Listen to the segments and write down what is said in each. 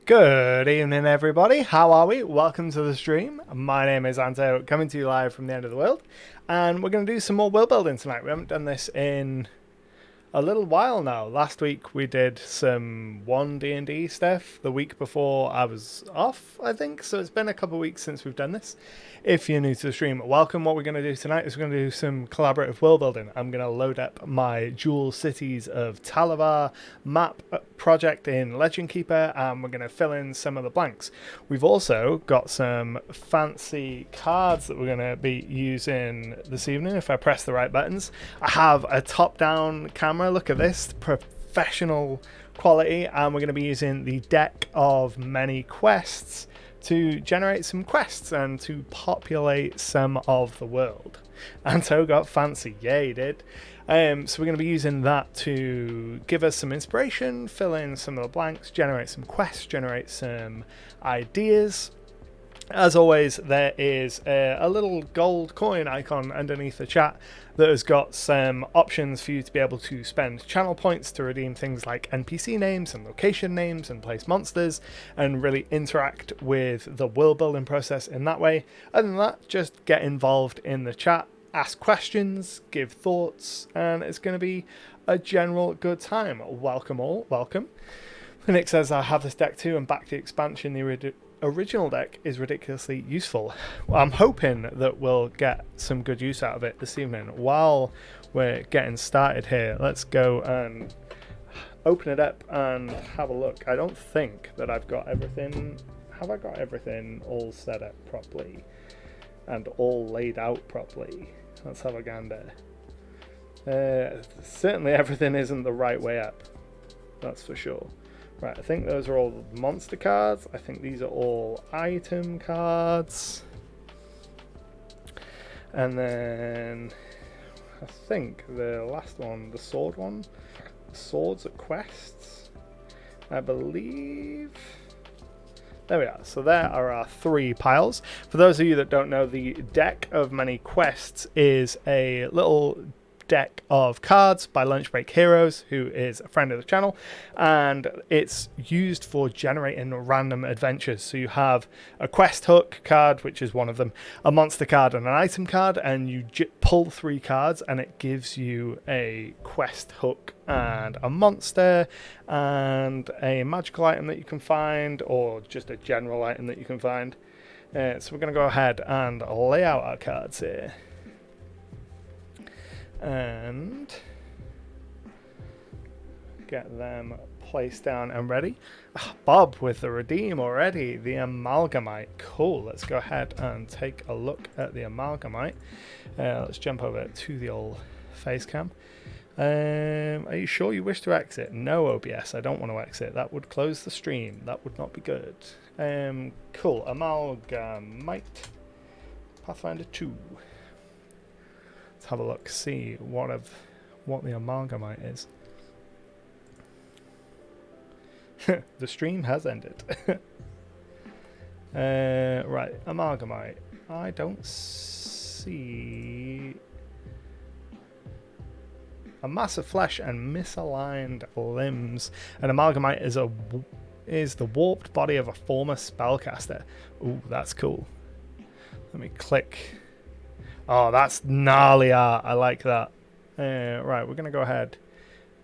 Good evening, everybody. How are we? Welcome to the stream. My name is Anto, coming to you live from the end of the world, and we're going to do some more world building tonight. We haven't done this in a little while now. Last week we did some one D&D stuff. The week before I was off, I think. So it's been a couple of weeks since we've done this. If you're new to the stream, welcome. What we're going to do tonight is we're going to do some collaborative world building. I'm going to load up my Jewel Cities of Talavar map project in Legend Keeper, and we're going to fill in some of the blanks. We've also got some fancy cards that we're going to be using this evening if I press the right buttons. I have a top-down camera. Look at this, professional quality, and we're going to be using the deck of many quests to generate some quests and to populate some of the world. Anto got fancy, yeah, he did. So we're going to be using that to give us some inspiration, fill in some of the blanks, generate some quests, generate some ideas. As always, there is a little gold coin icon underneath the chat that has got some options for you to be able to spend channel points to redeem things like NPC names and location names and place monsters and really interact with the world building process in that way. Other than that, just get involved in the chat, ask questions, give thoughts, and it's going to be a general good time. Welcome all, welcome. Nick says, I have this deck too and back the expansion. The original deck is ridiculously useful. I'm hoping that we'll get some good use out of it this evening. While we're getting started here, let's go and open it up and have a look. I don't think that I've got everything. Have I got everything all set up properly and all laid out properly? Let's have a gander. Certainly everything isn't the right way up, that's for sure. Right, I think those are all monster cards. I think these are all item cards. And then I think the last one, the sword one, swords are quests, I believe. There we are. So there are our three piles. For those of you that don't know, the deck of many quests is a little deck of cards by Lunchbreak Heroes, who is a friend of the channel, and it's used for generating random adventures. So you have a quest hook card, which is one of them, a monster card and an item card, and you pull three cards and it gives you a quest hook and a monster and a magical item that you can find, or just a general item that you can find. So we're going to go ahead and lay out our cards here and get them placed down and ready. Bob with the redeem already. The Amalgamite. Cool. Let's go ahead and take a look at the Amalgamite. Let's jump over to the old face cam. Are you sure you wish to exit? No, OBS, I don't want to exit. That would close the stream. That would not be good. Cool. Amalgamite. Pathfinder 2. Let's have a look, see what the Amalgamite is. The stream has ended. Right, Amalgamite. I don't see a mass of flesh and misaligned limbs. An Amalgamite is the warped body of a former spellcaster. Ooh, that's cool. Let me click. Oh, that's gnarly art. I like that. Right, we're going to go ahead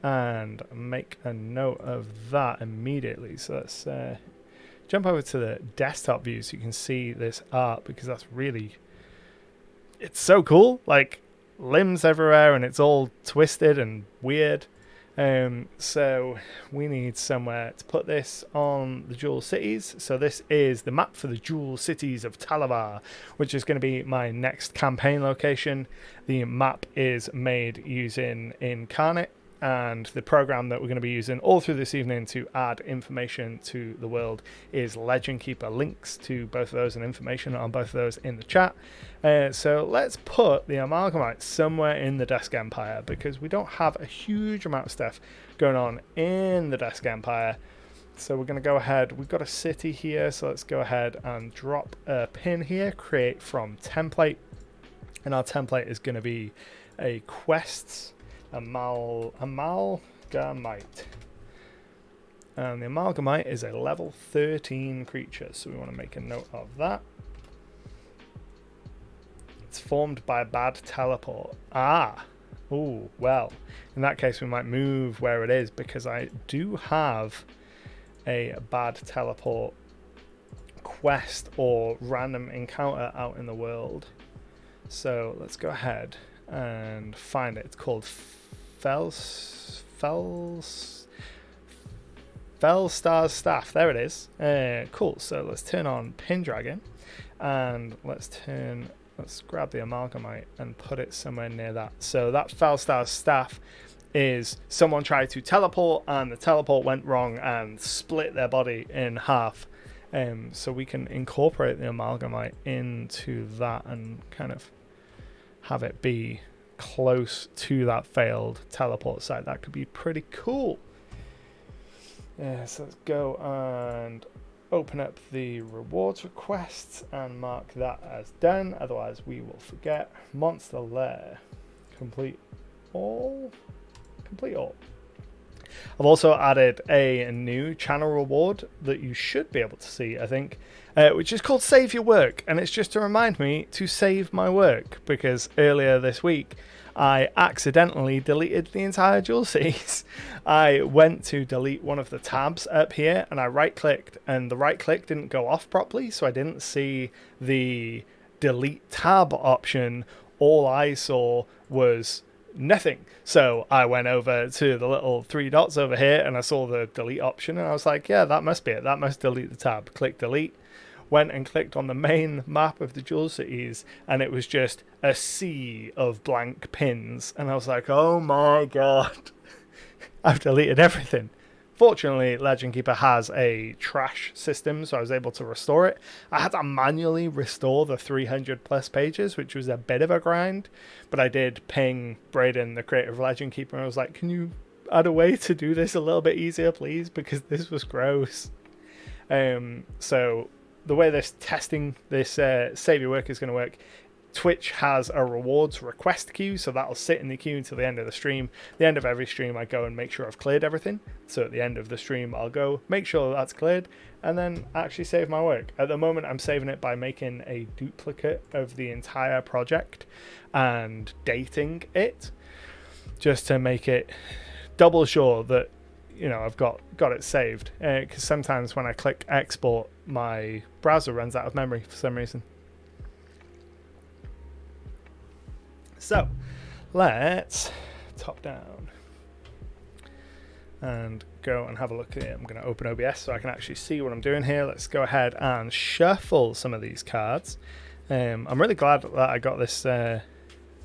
and make a note of that immediately. So let's jump over to the desktop view so you can see this art, because that's really... It's so cool. Like, limbs everywhere and it's all twisted and weird. So we need somewhere to put this on the Jewel Cities. So this is the map for the Jewel Cities of Talavar, which is going to be my next campaign location. The map is made using Incarnate, and the program that we're going to be using all through this evening to add information to the world is Legend Keeper. Links to both of those and information on both of those in the chat. So let's put the Amalgamite somewhere in the Desk Empire, because we don't have a huge amount of stuff going on in the Desk Empire. So we're going to go ahead. We've got a city here, so let's go ahead and drop a pin here, create from template. And our template is going to be a quests Amalgamite. And the Amalgamite is a level 13 creature, so we want to make a note of that. It's formed by a bad teleport. Ah! Oh, well, in that case we might move where it is, because I do have a bad teleport quest or random encounter out in the world. So let's go ahead and find it. It's called Fellstar's Staff. There it is. Cool. So let's turn on Pendragon, and let's grab the Amalgamite and put it somewhere near that. So that Fellstar's Staff is someone tried to teleport, and the teleport went wrong and split their body in half. So we can incorporate the Amalgamite into that and kind of have it be close to that failed teleport site. That could be pretty cool. So let's go and open up the rewards requests and mark that as done. Otherwise we will forget. Monster Lair. Complete all. I've also added a new channel reward that you should be able to see, I think, which is called Save Your Work, and it's just to remind me to save my work, because earlier this week I accidentally deleted the entire Jewel Series. I went to delete one of the tabs up here and I right clicked, and the right click didn't go off properly, so I didn't see the delete tab option. All I saw was nothing. So I went over to the little 3 dots over here and I saw the delete option, and I was like, yeah, that must be it. That must delete the tab. Click delete. Went and clicked on the main map of the Jewel Cities, and it was just a sea of blank pins. And I was like, oh my god, I've deleted everything. Fortunately, Legend Keeper has a trash system, so I was able to restore it. I had to manually restore the 300 plus pages, which was a bit of a grind, but I did ping Braden, the creator of Legend Keeper, and I was like, can you add a way to do this a little bit easier, please? Because this was gross. So the way this Save Your Work is going to work, Twitch has a rewards request queue, so that'll sit in the queue until the end of the stream. At the end of every stream, I go and make sure I've cleared everything. So at the end of the stream, I'll go make sure that's cleared and then actually save my work. At the moment, I'm saving it by making a duplicate of the entire project and dating it, just to make it double sure that, you know, I've got it saved. Because sometimes when I click export, my browser runs out of memory for some reason. So let's top down and go and have a look at it. I'm going to open OBS so I can actually see what I'm doing here. Let's go ahead and shuffle some of these cards. I'm really glad that I got this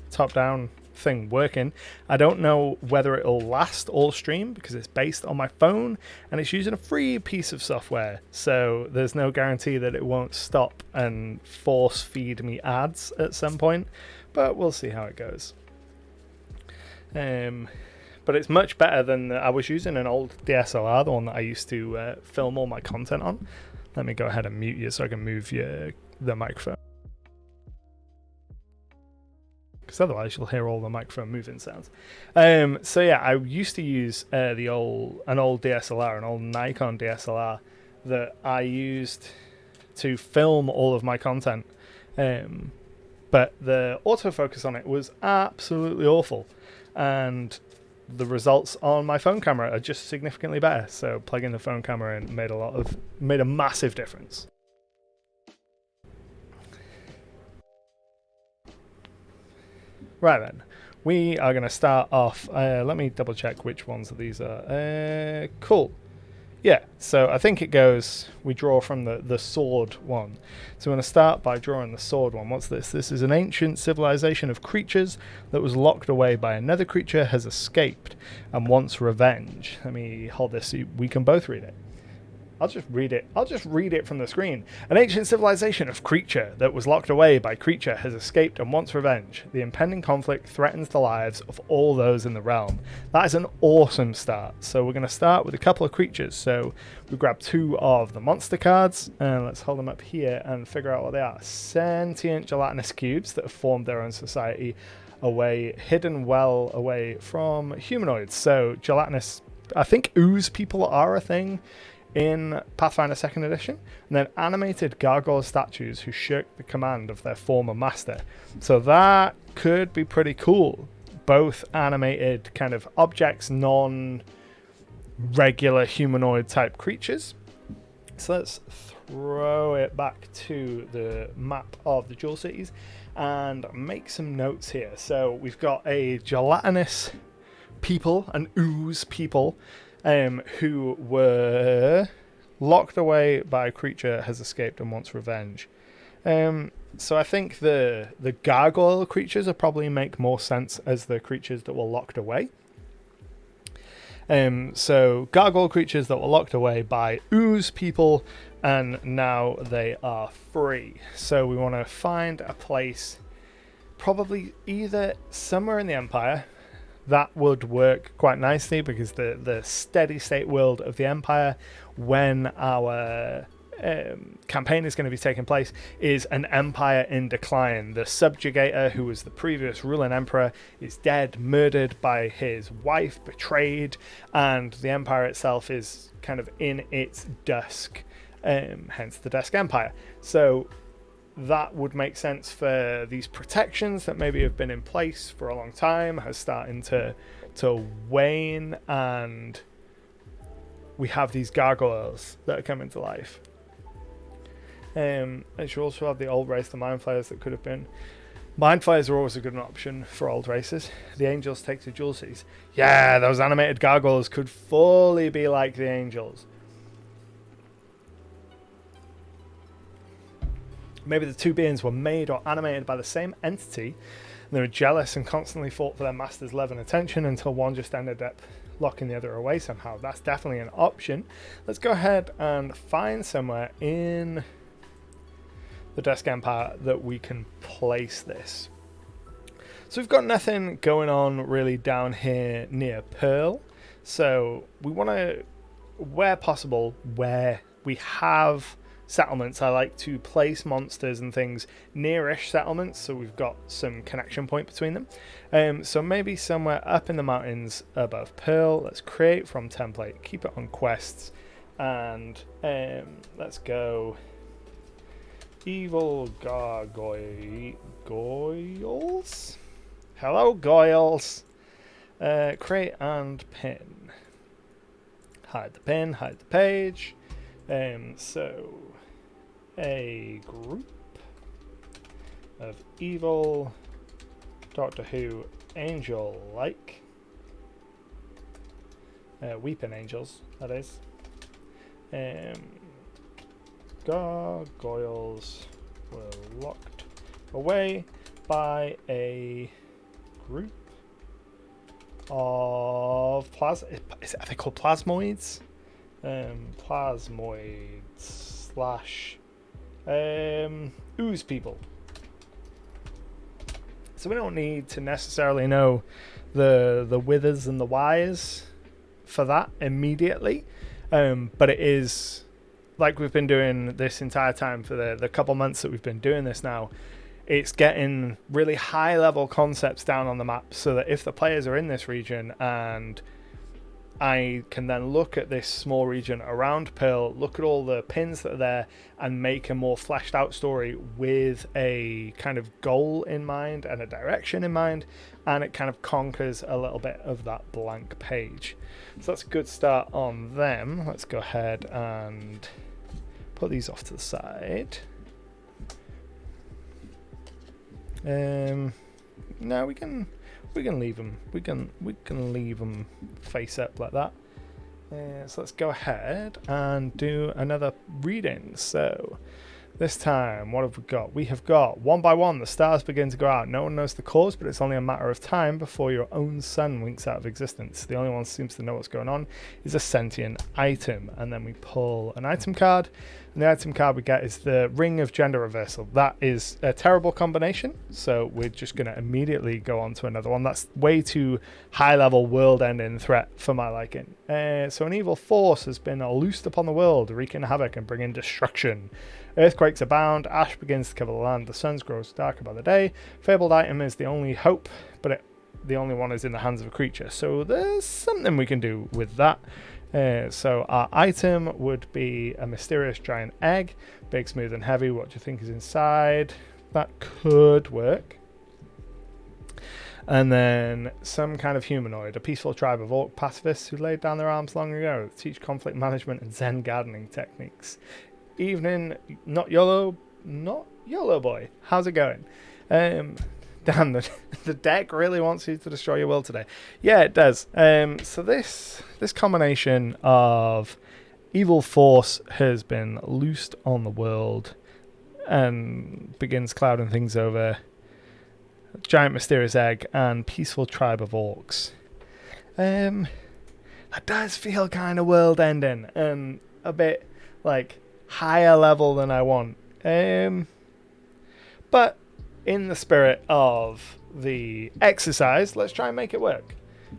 top down thing working. I don't know whether it'll last all stream because it's based on my phone and it's using a free piece of software, so there's no guarantee that it won't stop and force feed me ads at some point, but we'll see how it goes. But it's much better than I was using an old DSLR, the one that I used to film all my content on. Let me go ahead and mute you so I can move the microphone, because otherwise you'll hear all the microphone moving sounds. So yeah, I used to use an old DSLR, an old Nikon DSLR that I used to film all of my content. But the autofocus on it was absolutely awful, and the results on my phone camera are just significantly better. So plugging the phone camera in made a massive difference. Right then, we are going to start off. Let me double check which ones of these are. Cool. Yeah, so I think it goes, we draw from the sword one. So we're going to start by drawing the sword one. What's this? This is an ancient civilization of creatures that was locked away by another creature, has escaped, and wants revenge. Let me hold this so we can both read it. I'll just read it from the screen. An ancient civilization of creature that was locked away by creature has escaped and wants revenge. The impending conflict threatens the lives of all those in the realm. That is an awesome start. So we're going to start with a couple of creatures. So we grab 2 of the monster cards, and let's hold them up here and figure out what they are. Sentient gelatinous cubes that have formed their own society hidden well away from humanoids. So gelatinous I think ooze people are a thing in Pathfinder 2nd Edition, and then animated gargoyle statues who shirk the command of their former master. So that could be pretty cool. Both animated kind of objects, non-regular humanoid type creatures. So let's throw it back to the map of the Jewel Cities and make some notes here. So we've got a gelatinous people, an ooze people, who were locked away by a creature, has escaped and wants revenge. So I think the gargoyle creatures will probably make more sense as the creatures that were locked away. So gargoyle creatures that were locked away by ooze people, and now they are free. So we want to find a place, probably either somewhere in the Empire. That would work quite nicely because the steady state world of the Empire, when our campaign is going to be taking place, is an empire in decline. The subjugator, who was the previous ruling emperor, is dead, murdered by his wife, betrayed, and the empire itself is kind of in its dusk, hence the Dusk Empire. So that would make sense for these protections that maybe have been in place for a long time, are starting to wane, and we have these gargoyles that are coming to life. And you also have the old race, the Mind Flayers, that could have been. Mind Flayers are always a good option for old races. The Angels take to Jewel Cities. Yeah, those animated gargoyles could fully be like the Angels. Maybe the two beings were made or animated by the same entity. They were jealous and constantly fought for their master's love and attention until one just ended up locking the other away somehow. That's definitely an option. Let's go ahead and find somewhere in the Dusk Empire that we can place this. So we've got nothing going on really down here near Pearl. So we want to, where possible, where we have settlements, I like to place monsters and things nearish settlements, so we've got some connection point between them. So maybe somewhere up in the mountains above Pearl. Let's create from template, keep it on quests, and let's go evil gargoyles. Hello, goyles. Create and pin. Hide the pin, hide the page. So a group of evil Doctor Who angel-like weeping angels, that is. Gargoyles were locked away by a group of are they called plasmoids? Plasmoids / ooze people. So we don't need to necessarily know the withers and the whys for that immediately, but it is like we've been doing this entire time for the couple months that we've been doing this now. It's getting really high level concepts down on the map so that if the players are in this region, and I can then look at this small region around Pearl, look at all the pins that are there, and make a more fleshed out story with a kind of goal in mind and a direction in mind, and it kind of conquers a little bit of that blank page. So that's a good start on them. Let's go ahead and put these off to the side. No, we can leave them. We can leave them face up like that. So let's go ahead and do another reading. So this time, what have we got? We have got, one by one, the stars begin to go out. No one knows the cause, but it's only a matter of time before your own sun winks out of existence. The only one who seems to know what's going on is a sentient item. And then we pull an item card. And the item card we get is the Ring of Gender Reversal. That is a terrible combination, so we're just going to immediately go on to another one. That's way too high-level world-ending threat for my liking. So an evil force has been loosed upon the world, wreaking havoc and bringing destruction. Earthquakes abound, ash begins to cover the land, the sun grows darker by the day. Fabled item is the only hope, but it the only one is in the hands of a creature. So there's something we can do with that. So our item would be a mysterious giant egg, big, smooth, and heavy. What do you think is inside? That could work. And then some kind of humanoid, a peaceful tribe of orc pacifists who laid down their arms long ago, teach conflict management and Zen gardening techniques. Evening, not YOLO boy. How's it going? Damn, the deck really wants you to destroy your world today. Yeah, it does. So this combination of evil force has been loosed on the world and begins clouding things over. Giant mysterious egg and peaceful tribe of orcs. That does feel kind of world ending and a bit like higher level than I want. But in the spirit of the exercise, let's try and make it work.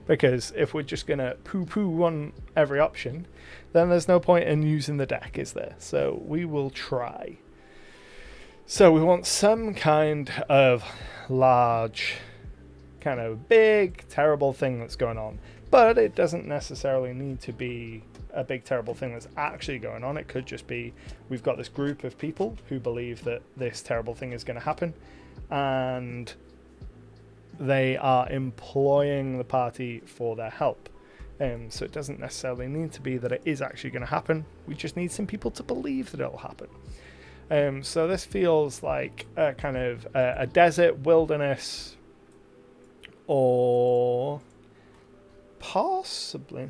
Because if we're just gonna poo-poo on every option, then there's no point in using the deck, is there? So we will try. So we want some kind of large, kind of big, terrible thing that's going on. But it doesn't necessarily need to be a big, terrible thing that's actually going on. It could just be we've got this group of people who believe that this terrible thing is going to happen. And they are employing the party for their help. So it doesn't necessarily need to be that it is actually going to happen. We just need some people to believe that it'll happen. So this feels like a kind of a desert wilderness, or possibly,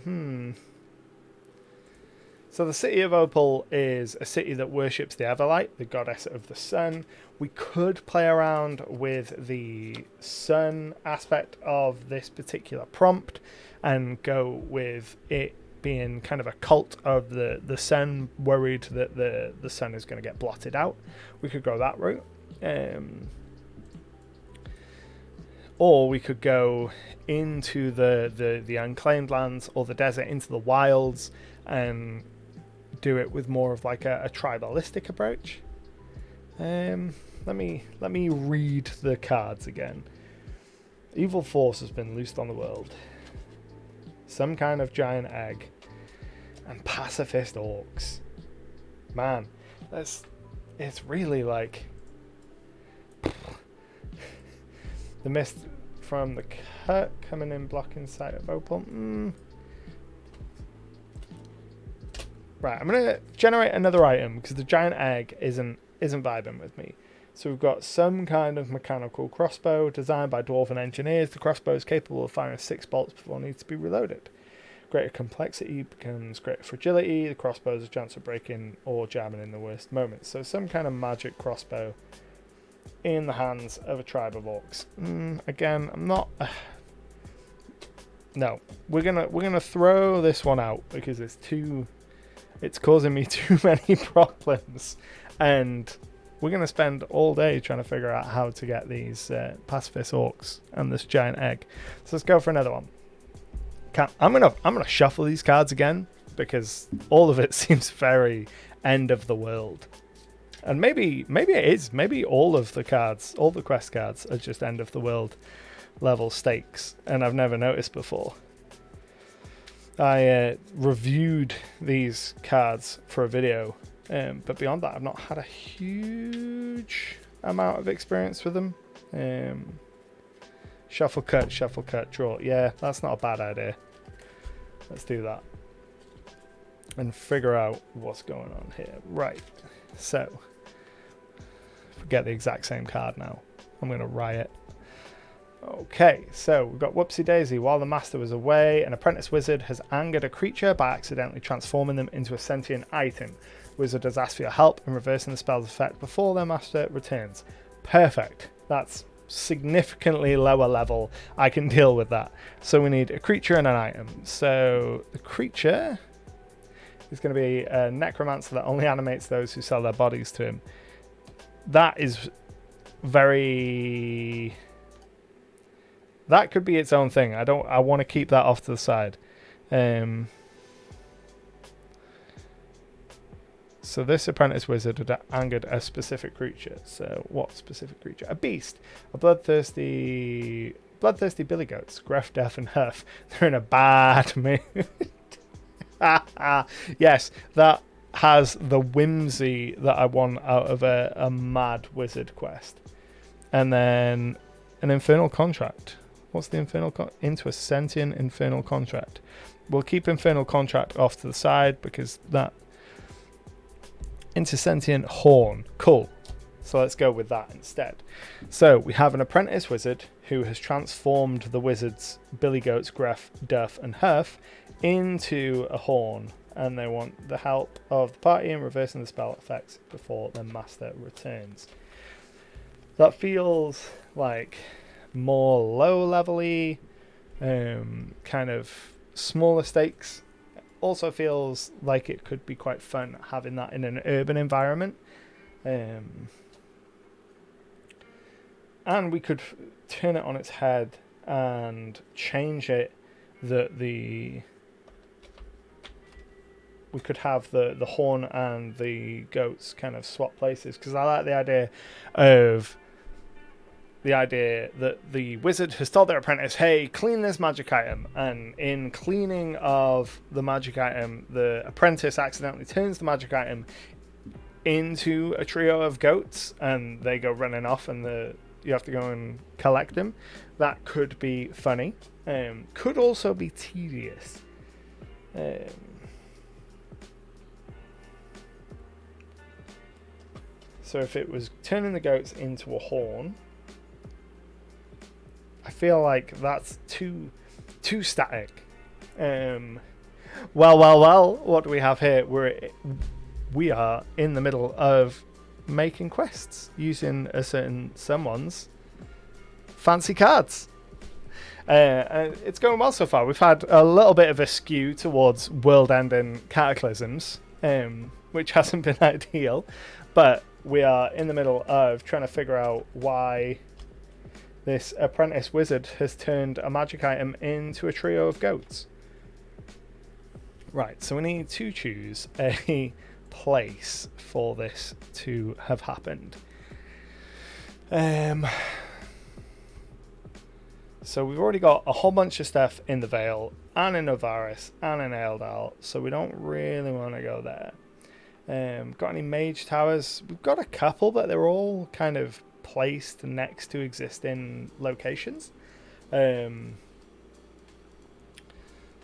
So the city of Opal is a city that worships the Everlight, the goddess of the sun. We could play around with the sun aspect of this particular prompt and go with it being kind of a cult of the sun, worried that the sun is going to get blotted out. We could go that route. Or we could go into the unclaimed lands or the desert, into the wilds, and do it with more of like a tribalistic approach. Let me read the cards again. Evil force has been loosed on the world. Some kind of giant egg, and pacifist orcs. Man, it's really like the mist from the cut coming in, blocking sight of Opal. Right, I'm gonna generate another item because the giant egg isn't vibing with me. So we've got some kind of mechanical crossbow designed by dwarven engineers. The crossbow is capable of firing 6 bolts before it needs to be reloaded. Greater complexity becomes greater fragility. The crossbow has a chance of breaking or jamming in the worst moments. So some kind of magic crossbow in the hands of a tribe of orcs. Again, I'm not. No, we're gonna throw this one out because it's causing me too many problems, and we're going to spend all day trying to figure out how to get these pacifist orcs and this giant egg. So let's go for another one. I'm gonna shuffle these cards again because all of it seems very end of the world. And maybe it is. Maybe all of the cards, all the quest cards, are just end of the world level stakes, and I've never noticed before. I reviewed these cards for a video, but beyond that, I've not had a huge amount of experience with them. Shuffle, cut, draw. Yeah, that's not a bad idea. Let's do that and figure out what's going on here. Right, so get the exact same card now. I'm going to riot. Okay, so we've got Whoopsie Daisy. While the master was away, an apprentice wizard has angered a creature by accidentally transforming them into a sentient item. Wizard has asked for your help in reversing the spell's effect before their master returns. Perfect. That's significantly lower level. I can deal with that. So we need a creature and an item. So the creature is going to be a necromancer that only animates those who sell their bodies to him. That is very... That could be its own thing. I want to keep that off to the side. So this apprentice wizard had angered a specific creature. So what specific creature? A beast. A bloodthirsty bloodthirsty billy goats, gruff, deaf, and huff. They're in a bad mood. Yes, that has the whimsy that I want out of a mad wizard quest. And then an infernal contract. What's the infernal into a sentient infernal contract? We'll keep infernal contract off to the side because that into sentient horn. Cool. So let's go with that instead. So we have an apprentice wizard who has transformed the wizards billy goats, gruff, duff, and huff into a horn, and they want the help of the party in reversing the spell effects before their master returns. That feels like more low-level-y, kind of smaller stakes. Also feels like it could be quite fun having that in an urban environment. And we could turn it on its head and change it that we could have the horn and the goats kind of swap places, because I like the idea that the wizard has told their apprentice, hey, clean this magic item, and in cleaning of the magic item, the apprentice accidentally turns the magic item into a trio of goats and they go running off and you have to go and collect them. That could be funny. Could also be tedious. So if it was turning the goats into a horn, I feel like that's too static. Well, what do we have here? We are in the middle of making quests using a certain someone's fancy cards. It's going well so far. We've had a little bit of a skew towards world-ending cataclysms, which hasn't been ideal, but we are in the middle of trying to figure out why this apprentice wizard has turned a magic item into a trio of goats. Right, so we need to choose a place for this to have happened. So we've already got a whole bunch of stuff in the Vale and in Novaris and in Eldal, so we don't really want to go there. Got any mage towers? We've got a couple, but they're all kind of placed next to existing locations.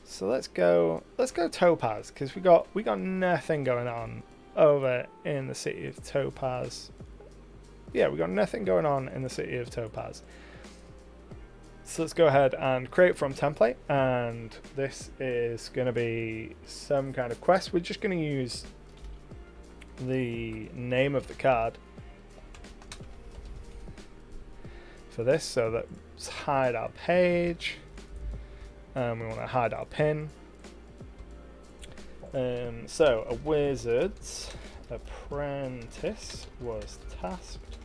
So let's go Topaz, because we got nothing going on over in the city of Topaz. Yeah, we got nothing going on in the city of Topaz. So let's go ahead and create from template, and this is going to be some kind of quest. We're just going to use the name of the card for this, so let's hide our page, and we want to hide our pin. So a wizard's apprentice was tasked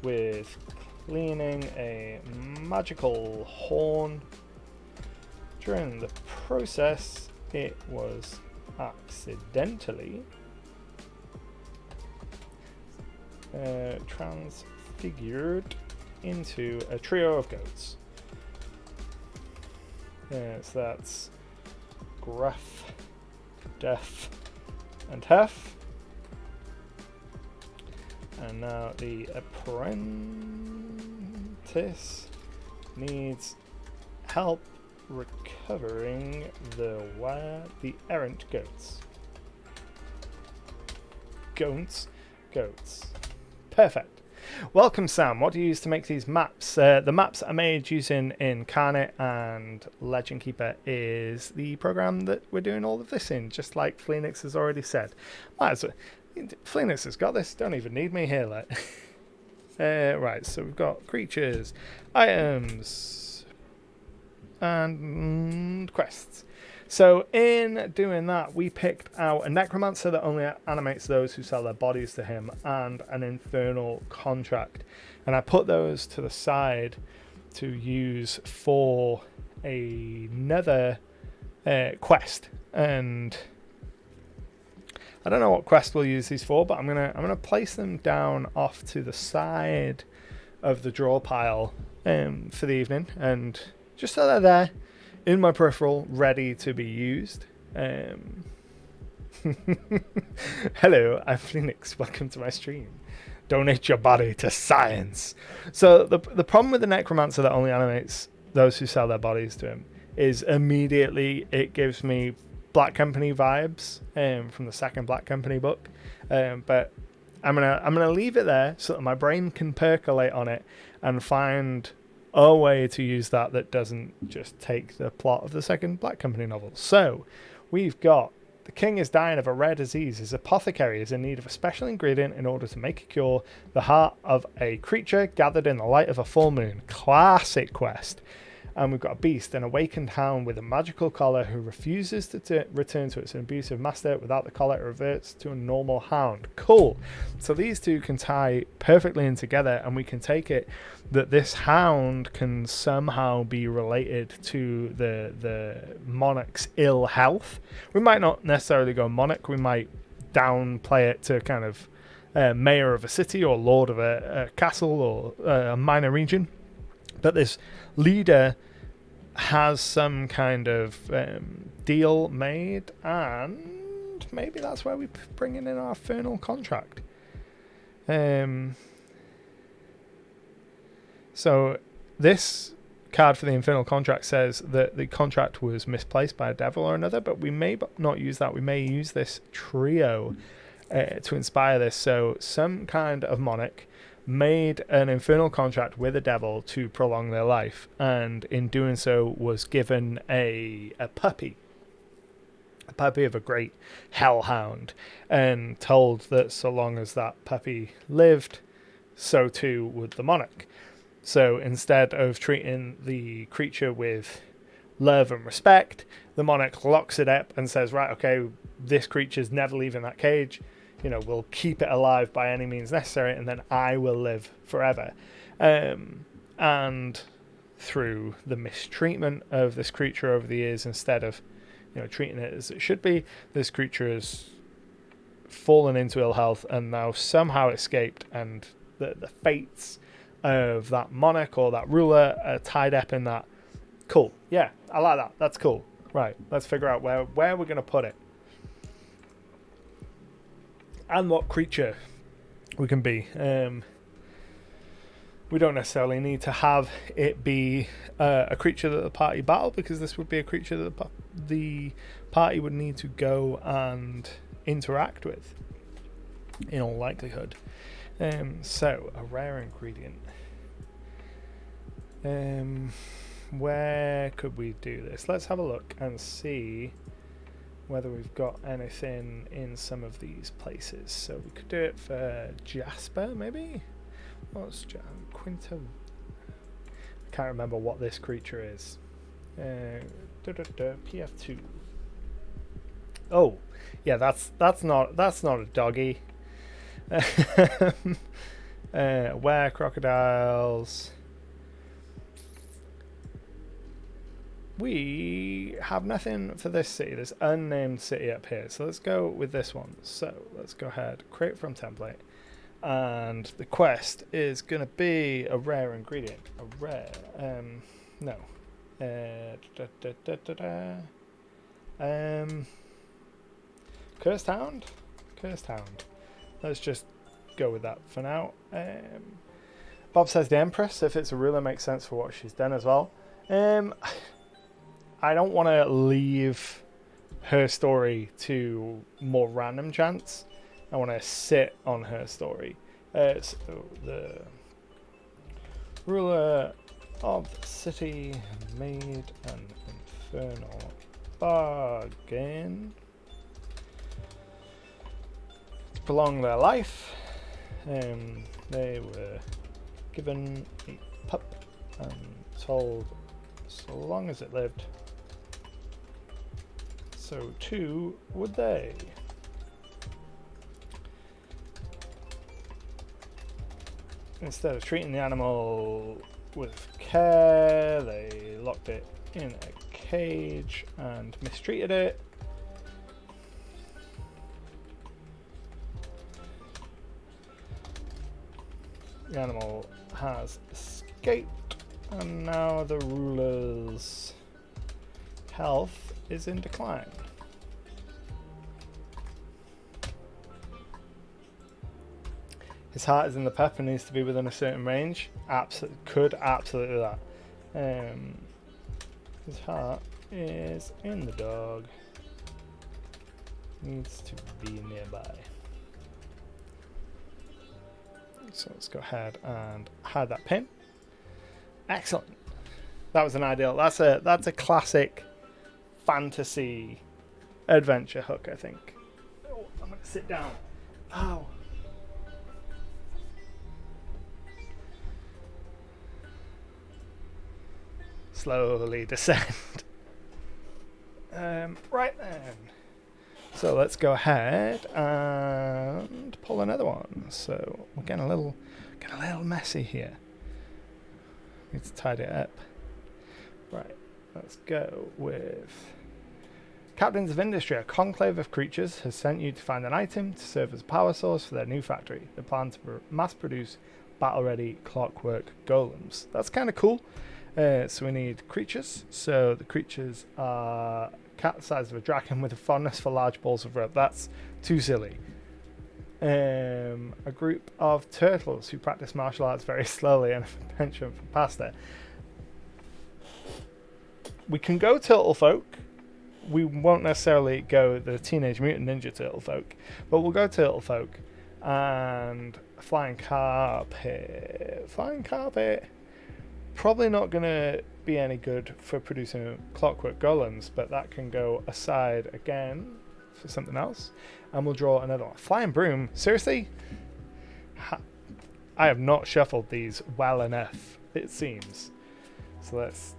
with cleaning a magical horn. During the process, it was accidentally transfigured into a trio of goats. So that's gruff, deaf, and huff. And now the apprentice needs help recovering the errant goats. Goats. Perfect. Welcome, Sam. What do you use to make these maps? The maps are made using Incarnate, and Legend Keeper is the program that we're doing all of this in, just like Phoenix has already said. Phoenix has got this. Don't even need me here. Right, so we've got creatures, items, and quests. So in doing that, we picked out a necromancer that only animates those who sell their bodies to him, and an infernal contract. And I put those to the side to use for another quest. And I don't know what quest we'll use these for, but I'm gonna place them down off to the side of the draw pile for the evening, and just so they're there in my peripheral, ready to be used. Hello, I'm Phoenix. Welcome to my stream. Donate your body to science. So the problem with the necromancer that only animates those who sell their bodies to him is immediately it gives me Black Company vibes from the second Black Company book. But I'm gonna leave it there so that my brain can percolate on it and find a way to use that doesn't just take the plot of the second Black Company novel. So we've got the king is dying of a rare disease. His apothecary is in need of a special ingredient in order to make a cure. The heart of a creature gathered in the light of a full moon. Classic quest. And we've got a beast, an awakened hound with a magical collar who refuses to return to its abusive master. Without the collar, it reverts to a normal hound. Cool. So these two can tie perfectly in together, and we can take it that this hound can somehow be related to the monarch's ill health. We might not necessarily go monarch. We might downplay it to kind of mayor of a city or lord of a castle or a minor region. But this leader has some kind of deal made, and maybe that's where we bring in our infernal contract. So this card for the infernal contract says that the contract was misplaced by a devil or another, but we may not use that. We may use this trio to inspire this. So some kind of monarch made an infernal contract with a devil to prolong their life, and in doing so was given a puppy of a great hellhound, and told that so long as that puppy lived, so too would the monarch. So instead of treating the creature with love and respect, the monarch locks it up and says, right, okay, this creature's never leaving that cage. We'll keep it alive by any means necessary, and then I will live forever. And through the mistreatment of this creature over the years, instead of treating it as it should be, this creature has fallen into ill health and now somehow escaped, and the fates of that monarch or that ruler are tied up in that. Cool. Yeah, I like that. That's cool. Right, let's figure out where we're going to put it. And what creature we can be. We don't necessarily need to have it be a creature that the party battle, because this would be a creature that the party would need to go and interact with, in all likelihood. So, a rare ingredient. Where could we do this? Let's have a look and see whether we've got anything in some of these places. So we could do it for Jasper, maybe? What's Quinta? I can't remember what this creature is. PF2. Oh, yeah, that's not a doggy. Where crocodiles? We have nothing for this city, this unnamed city up here. So let's go with this one. So let's go ahead, create from template. And the quest is going to be a rare ingredient. A rare, no. Cursed Hound? Cursed Hound. Let's just go with that for now. Bob says the Empress, if it's a ruler, makes sense for what she's done as well. I don't want to leave her story to more random chance. I want to sit on her story. So the ruler of the city made an infernal bargain to prolong their life. They were given a pup and told so long as it lived, so too would they. Instead of treating the animal with care, they locked it in a cage and mistreated it. The animal has escaped, and now the ruler's health is in decline. His heart is in the pepper, needs to be within a certain range. Could absolutely that. His heart is in the dog. Needs to be nearby. So let's go ahead and hide that pin. Excellent. That was an ideal. That's a classic fantasy adventure hook, I think. Oh, I'm gonna sit down. Ow. Slowly descend. Right then. So let's go ahead and pull another one. So we're getting a little messy here. Need to tidy it up. Right, let's go with Captains of Industry. A conclave of creatures has sent you to find an item to serve as a power source for their new factory. They plan to mass produce battle-ready clockwork golems. That's kind of cool. So we need creatures. So the creatures are cat the size of a dragon with a fondness for large balls of rope. That's too silly. A group of turtles who practice martial arts very slowly and a penchant for pasta. We can go turtle folk. We won't necessarily go the Teenage Mutant Ninja Turtle folk, but we'll go turtle folk and flying carpet. Flying carpet. Probably not going to be any good for producing clockwork golems, but that can go aside again for something else. And we'll draw another one. Flying broom. Seriously? I have not shuffled these well enough, it seems. So let's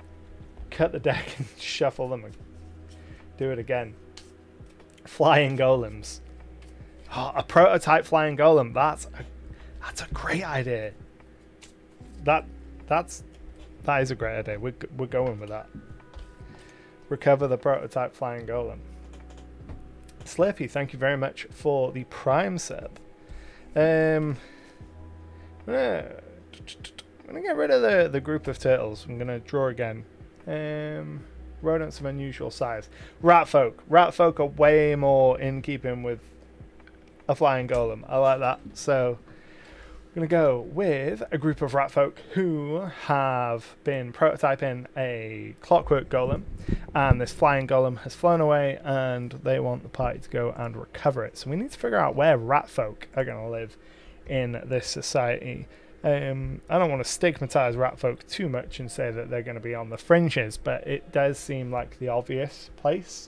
cut the deck and shuffle them and do it again. Flying golems. Oh, a prototype flying golem. That's a great idea. That is a great idea. We're going with that. Recover the prototype flying golem. Slurpee, thank you very much for the Prime sub. I'm gonna get rid of the group of turtles. I'm gonna draw again. Rodents of unusual size. Rat folk. Rat folk are way more in keeping with a flying golem. I like that. So I'm going to go with a group of rat folk who have been prototyping a clockwork golem, and this flying golem has flown away and they want the party to go and recover it. So we need to figure out where rat folk are going to live in this society. I don't want to stigmatize rat folk too much and say that they're going to be on the fringes, but it does seem like the obvious place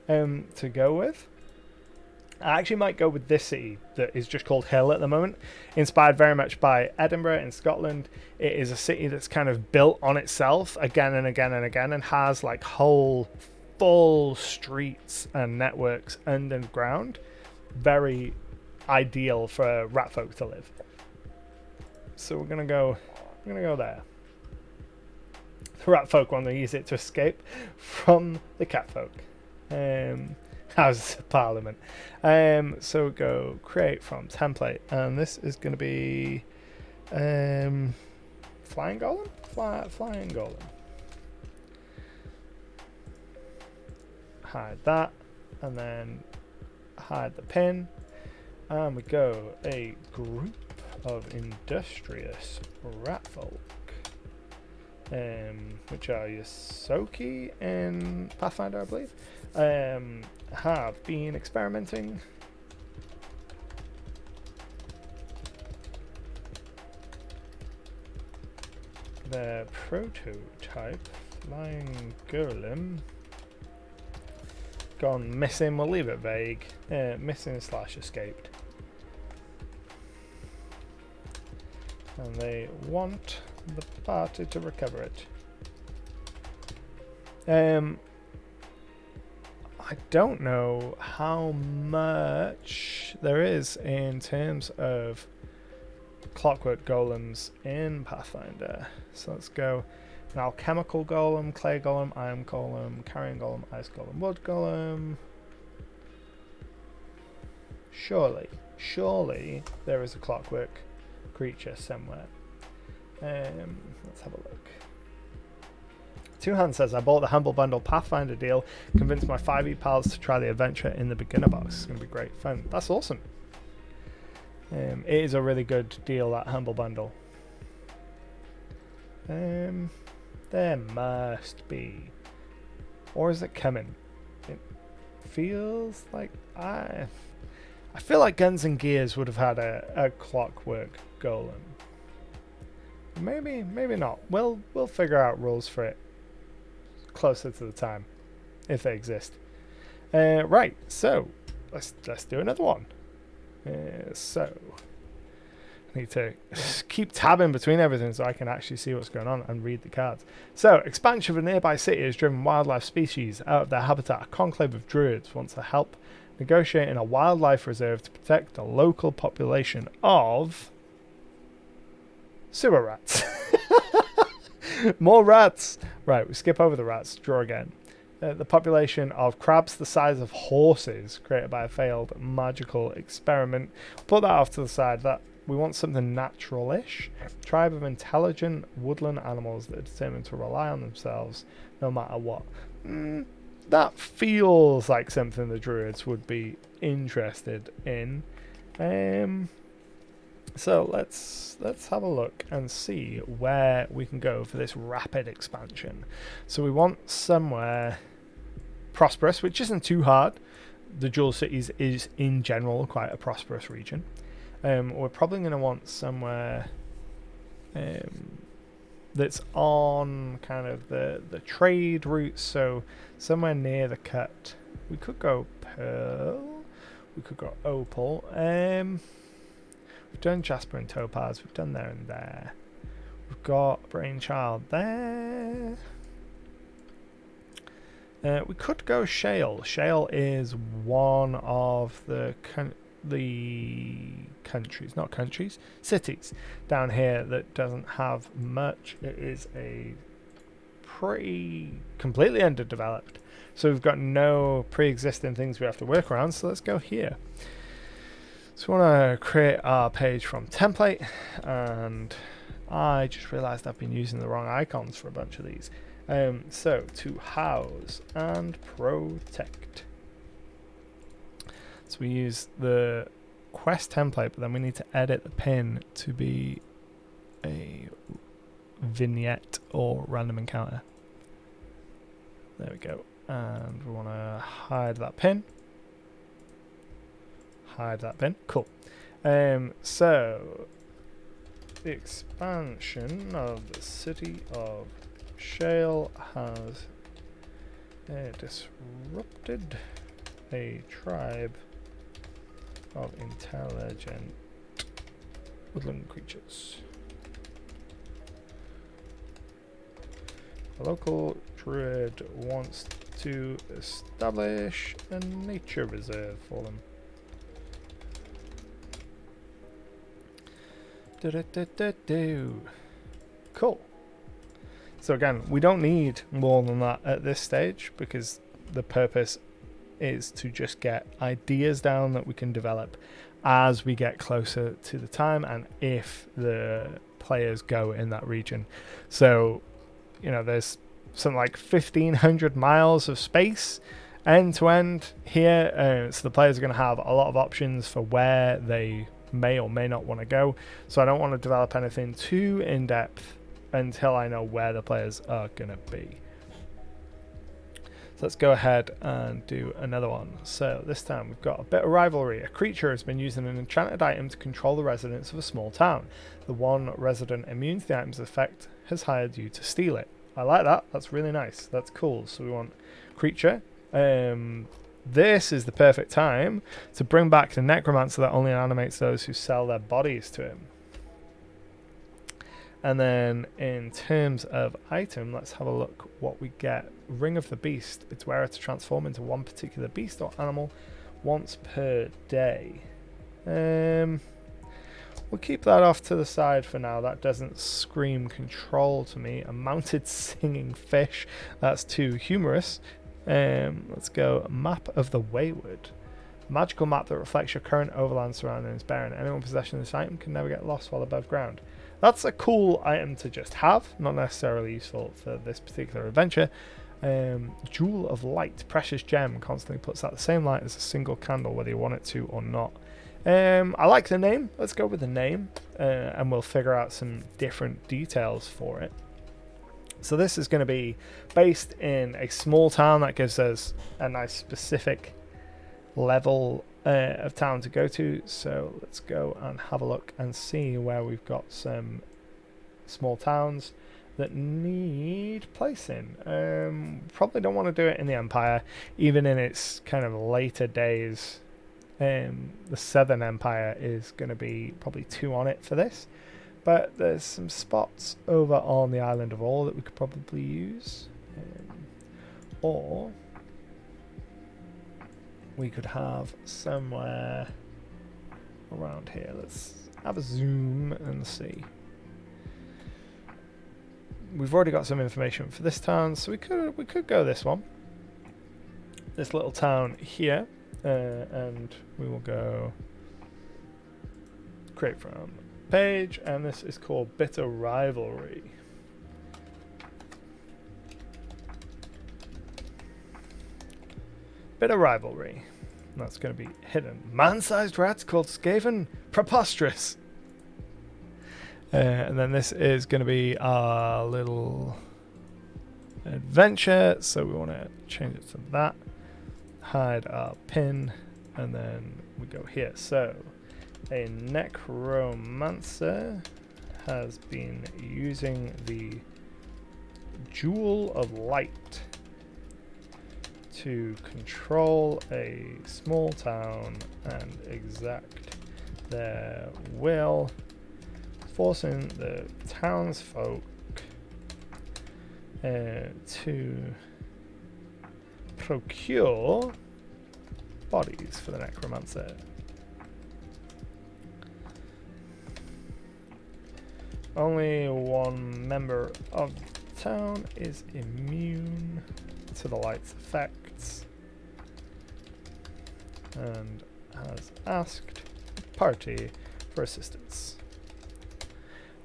to go with. I actually might go with this city that is just called Hill at the moment, inspired very much by Edinburgh in Scotland. It is a city that's kind of built on itself again and again and again, and has like whole full streets and networks underground. Very ideal for rat folk to live. So we're gonna go there. The rat folk want to use it to escape from the cat folk. Houses of Parliament. So go create from template, and this is going to be flying golem. Flying golem. Hide that, and then hide the pin, and we go a group of industrious rat folk, which are Yosoki in Pathfinder, I believe. Have been experimenting their prototype flying golem gone missing. We'll leave it vague. Missing / escaped, and they want the party to recover it. I don't know how much there is in terms of clockwork golems in Pathfinder. So let's go an alchemical golem, clay golem, iron golem, carrion golem, ice golem, wood golem. Surely there is a clockwork creature somewhere. Let's have a look. Two Hands says, I bought the Humble Bundle Pathfinder deal, convinced my 5e pals to try the adventure in the beginner box. It's going to be great fun. That's awesome. It is a really good deal, that Humble Bundle. There must be. Or is it coming? It feels like... I feel like Guns and Gears would have had a clockwork golem. Maybe not. We'll figure out rules for it closer to the time, if they exist. Right, so let's do another one. So I need to keep tabbing between everything so I can actually see what's going on and read the cards. So, expansion of a nearby city has driven wildlife species out of their habitat. A conclave of druids wants to help negotiating a wildlife reserve to protect the local population of sewer rats. More rats. Right, we skip over the rats. Draw again. The population of crabs the size of horses created by a failed magical experiment. Put that off to the side. That we want something natural-ish. Tribe of intelligent woodland animals that are determined to rely on themselves no matter what. That feels like something the druids would be interested in. So let's have a look and see where we can go for this rapid expansion. So we want somewhere prosperous, which isn't too hard. The Jewel Cities is in general quite a prosperous region. We're probably going to want somewhere that's on kind of the trade route, so somewhere near the cut. We could go pearl, we could go opal. We've done jasper and topaz, we've done there and there. We've got brainchild there. We could go shale. Shale is one of the cities down here that doesn't have much. It is a pretty completely underdeveloped, so we've got no pre-existing things we have to work around. So let's go here. So we want to create our page from template, and I just realized I've been using the wrong icons for a bunch of these. So to house and protect. So we use the quest template, but then we need to edit the pin to be a vignette or random encounter. There we go. And we want to hide that pin. Hide that pin. Cool. So the expansion of the city of Shale has disrupted a tribe of intelligent woodland creatures. A local druid wants to establish a nature reserve for them. Cool. So again, we don't need more than that at this stage, because the purpose is to just get ideas down that we can develop as we get closer to the time and if the players go in that region. So, you know, there's something like 1,500 miles of space end to end here, so the players are going to have a lot of options for where they may or may not want to go. So I don't want to develop anything too in-depth until I know where the players are going to be. So let's go ahead and do another one. So this time we've got a bit of rivalry. A creature has been using an enchanted item to control the residents of a small town. The one resident immune to the item's effect has hired you to steal it. I like that. That's really nice. That's cool. So we want creature. This is the perfect time to bring back the necromancer that only animates those who sell their bodies to him. And then in terms of item, let's have a look what we get. Ring of the Beast. Its wearer to transform into one particular beast or animal once per day. We'll keep that off to the side for now. That doesn't scream control to me. A mounted singing fish. That's too humorous. Let's go Map of the Wayward. Magical map that reflects your current overland surroundings bearing. Anyone in possession of this item can never get lost while above ground. that's a cool item to just have, not necessarily useful for this particular adventure. Jewel of Light, precious gem, constantly puts out the same light as a single candle, whether you want it to or not. I like the name. Let's go with the name, and we'll figure out some different details for it. So this is going to be based in a small town. That gives us a nice specific level of town to go to. So let's go and have a look and see where we've got some small towns that need placing. Probably don't want to do it in the Empire, even in its kind of later days. The Southern Empire is going to be probably 2 on it for this, but there's some spots over on the Island of All that we could probably use, or we could have somewhere around here. Let's have a zoom and see. We've already got some information for this town, so we could go this one, this little town here, and we will go create from page, and this is called Bitter Rivalry. Bitter Rivalry. That's going to be hidden. Man-sized rats called Skaven. Preposterous. And then this is going to be our little adventure, so we want to change it to that. Hide our pin, and then we go here. So a necromancer has been using the Jewel of Light to control a small town and exact their will, forcing the townsfolk to procure bodies for the necromancer. Only one member of the town is immune to the light's effects and has asked the party for assistance.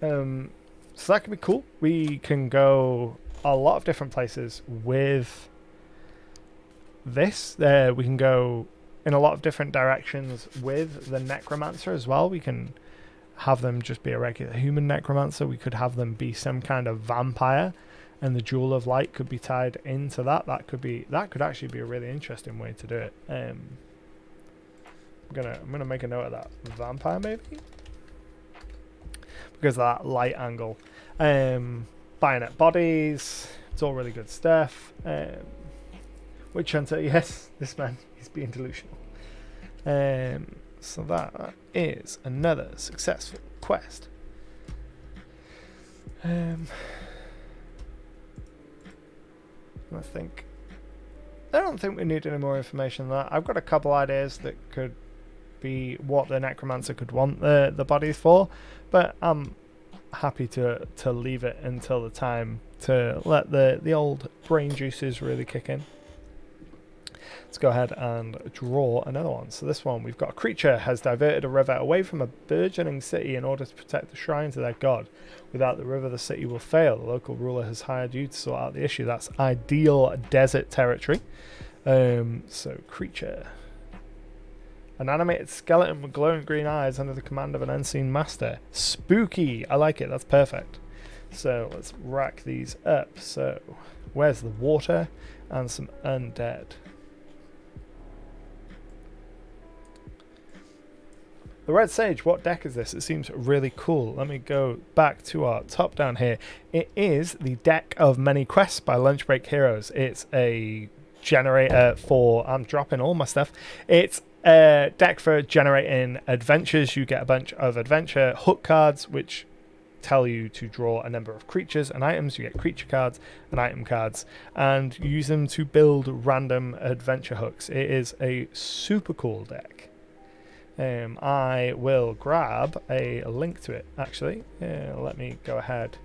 So that can be cool. We can go a lot of different places with this. We can go in a lot of different directions with the necromancer as well. We can have them just be a regular human necromancer. We could have them be some kind of vampire, and the Jewel of Light could be tied into that. That could actually be a really interesting way to do it. I'm gonna make a note of that. Vampire, maybe, because of that light angle. Bayonet bodies, it's all really good stuff. Witch Hunter, yes, this man, he's being delusional. So that is another successful quest. I don't think we need any more information than that. I've got a couple ideas that could be what the necromancer could want the bodies for, but I'm happy to leave it until the time to let the old brain juices really kick in. Let's go ahead and draw another one. So this one, we've got a creature has diverted a river away from a burgeoning city in order to protect the shrines of their god. Without the river, the city will fail. The local ruler has hired you to sort out the issue. That's ideal desert territory. So creature. An animated skeleton with glowing green eyes under the command of an unseen master. Spooky. I like it. That's perfect. So let's rack these up. So where's the water and some undead? The Red Sage, what deck is this? It seems really cool. Let me go back to our top down here. It is the deck of many quests by Lunch Break Heroes. It's a generator for... I'm dropping all my stuff. It's a deck for generating adventures. You get a bunch of adventure hook cards, which tell you to draw a number of creatures and items. You get creature cards and item cards, and you use them to build random adventure hooks. It is a super cool deck. I will grab a link to it, actually. Let me go ahead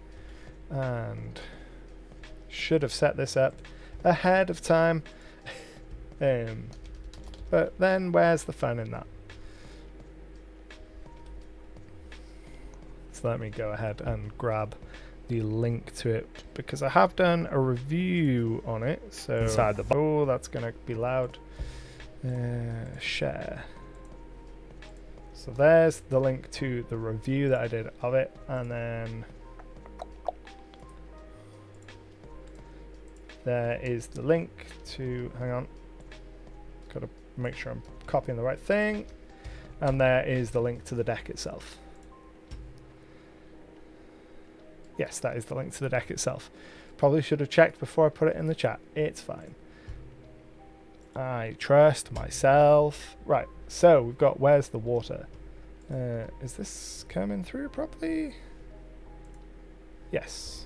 and should have set this up ahead of time. But then where's the fun in that? Let's So let me go ahead and grab the link to it, because I have done a review on it. So inside the oh, that's going to be loud. Share. So there's the link to the review that I did of it, and then there is the link to, hang on, got to make sure I'm copying the right thing, and there is the link to the deck itself. Yes, that is the link to the deck itself. Probably should have checked before I put it in the chat. It's fine. I trust myself. Right, so we've got where's the water? Is this coming through properly? Yes.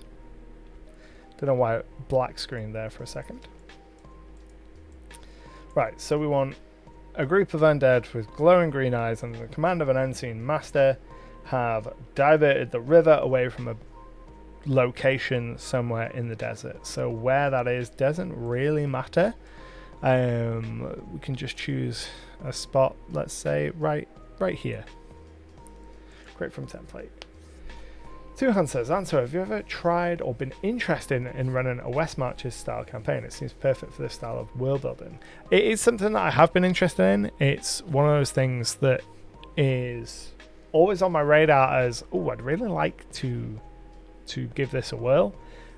Don't know why it black screened there for a second. Right, so we want a group of undead with glowing green eyes under the command of an unseen master have diverted the river away from a location somewhere in the desert. So where that is doesn't really matter. We can just choose a spot, let's say right here. Create from template. Tuhan says, Answer, have you ever tried or been interested in running a West Marches style campaign? It seems perfect for this style of world building. It is something that I have been interested in. It's one of those things that is always on my radar as, oh, I'd really like to give this a whirl.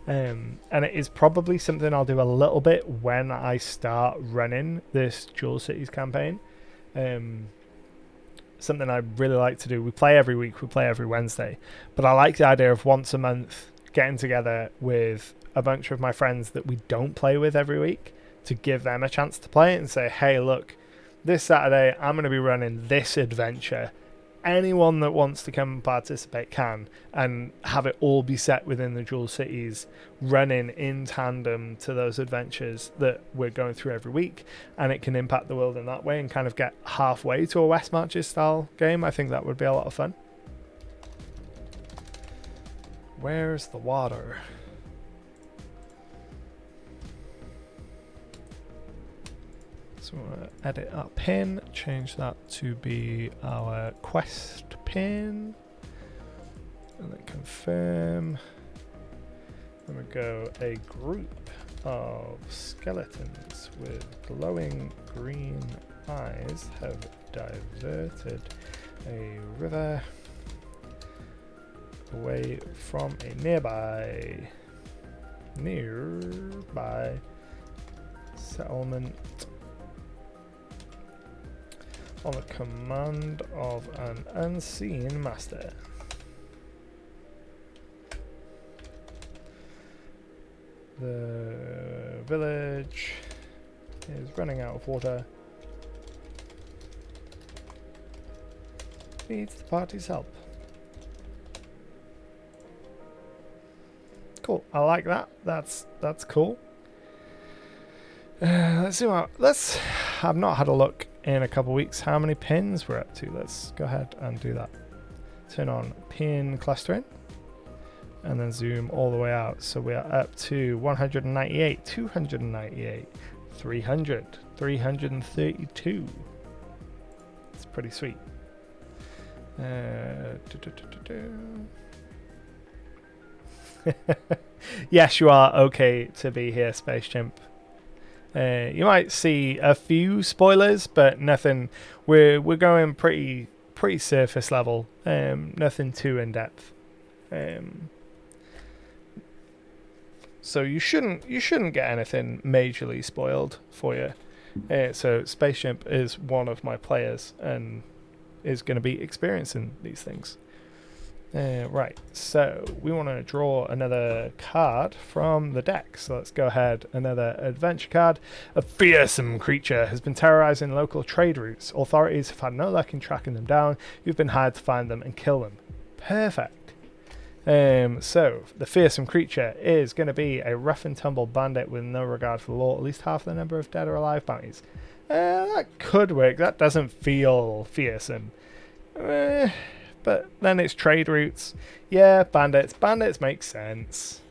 And it is probably something I'll do a little bit when I start running this Jewel Cities campaign. Something I really like to do. We play every week, we play every Wednesday, but I like the idea of once a month getting together with a bunch of my friends that we don't play with every week to give them a chance to play it and say, hey, look, this Saturday I'm going to be running this adventure. Anyone that wants to come and participate can, and have it all be set within the Jewel Cities, running in tandem to those adventures that we're going through every week, and it can impact the world in that way and kind of get halfway to a West Marches style game. I think that would be a lot of fun. Where's the water? So we're going to edit our pin, change that to be our quest pin, and then confirm. Then we go a group of skeletons with glowing green eyes have diverted a river away from a nearby settlement on the command of an unseen master. The village is running out of water. Needs the party's help. Cool. I like that. That's cool. Let's zoom out. I've not had a look in a couple of weeks how many pins we're up to. Let's go ahead and do that. Turn on pin clustering and then zoom all the way out. So we are up to 198, 298, 300, 332. It's pretty sweet. Yes, you are okay to be here, Space Chimp. You might see a few spoilers, but nothing. We're going pretty surface level. Nothing too in depth. So you shouldn't get anything majorly spoiled for you. So Space Chimp is one of my players and is going to be experiencing these things. Right, so we want to draw another card from the deck. So let's go ahead, another adventure card. A fearsome creature has been terrorizing local trade routes. Authorities have had no luck in tracking them down. You've been hired to find them and kill them. Perfect. So the fearsome creature is going to be a rough and tumble bandit with no regard for the law, at least half the number of dead or alive bounties. That could work. That doesn't feel fearsome. But then it's trade routes. Yeah, bandits. Bandits make sense.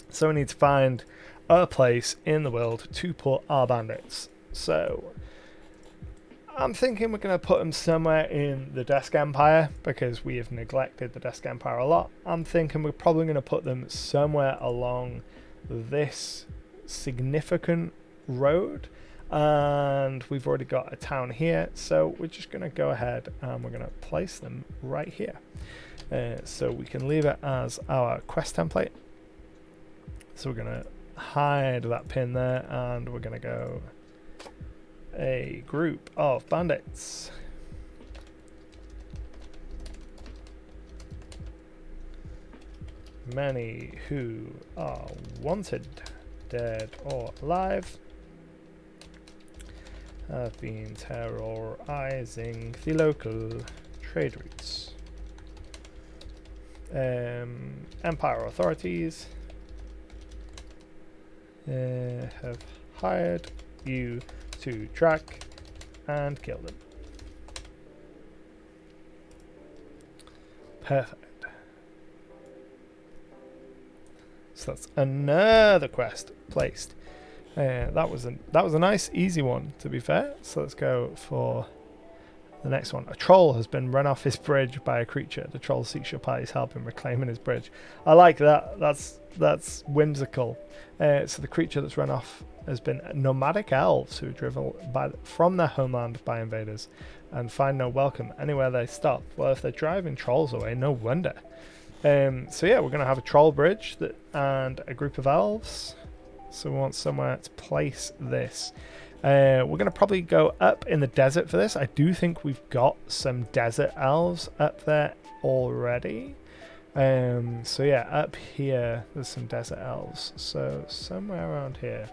So we need to find a place in the world to put our bandits. So I'm thinking we're going to put them somewhere in the Desk Empire because we have neglected the Desk Empire a lot. I'm thinking we're probably going to put them somewhere along this significant road, and we've already got a town here, so we're just going to go ahead and we're going to place them right here. So we can leave it as our quest template. So we're going to hide that pin there, and we're going to go a group of bandits. Many who are wanted, dead or alive, have been terrorizing the local trade routes. Empire authorities have hired you to track and kill them. Perfect. So that's another quest placed. That was a nice easy one, to be fair. So let's go for the next one. A troll has been run off his bridge by a creature. The troll seeks your party's help in reclaiming his bridge. I like that. That's whimsical. So the creature that's run off has been nomadic elves who are driven from their homeland by invaders and find no welcome anywhere they stop. Well, if they're driving trolls away, no wonder. So yeah, we're going to have a troll bridge and a group of elves. So we want somewhere to place this. We're going to probably go up in the desert for this. I do think we've got some desert elves up there already. So yeah, up here there's some desert elves. So somewhere around here.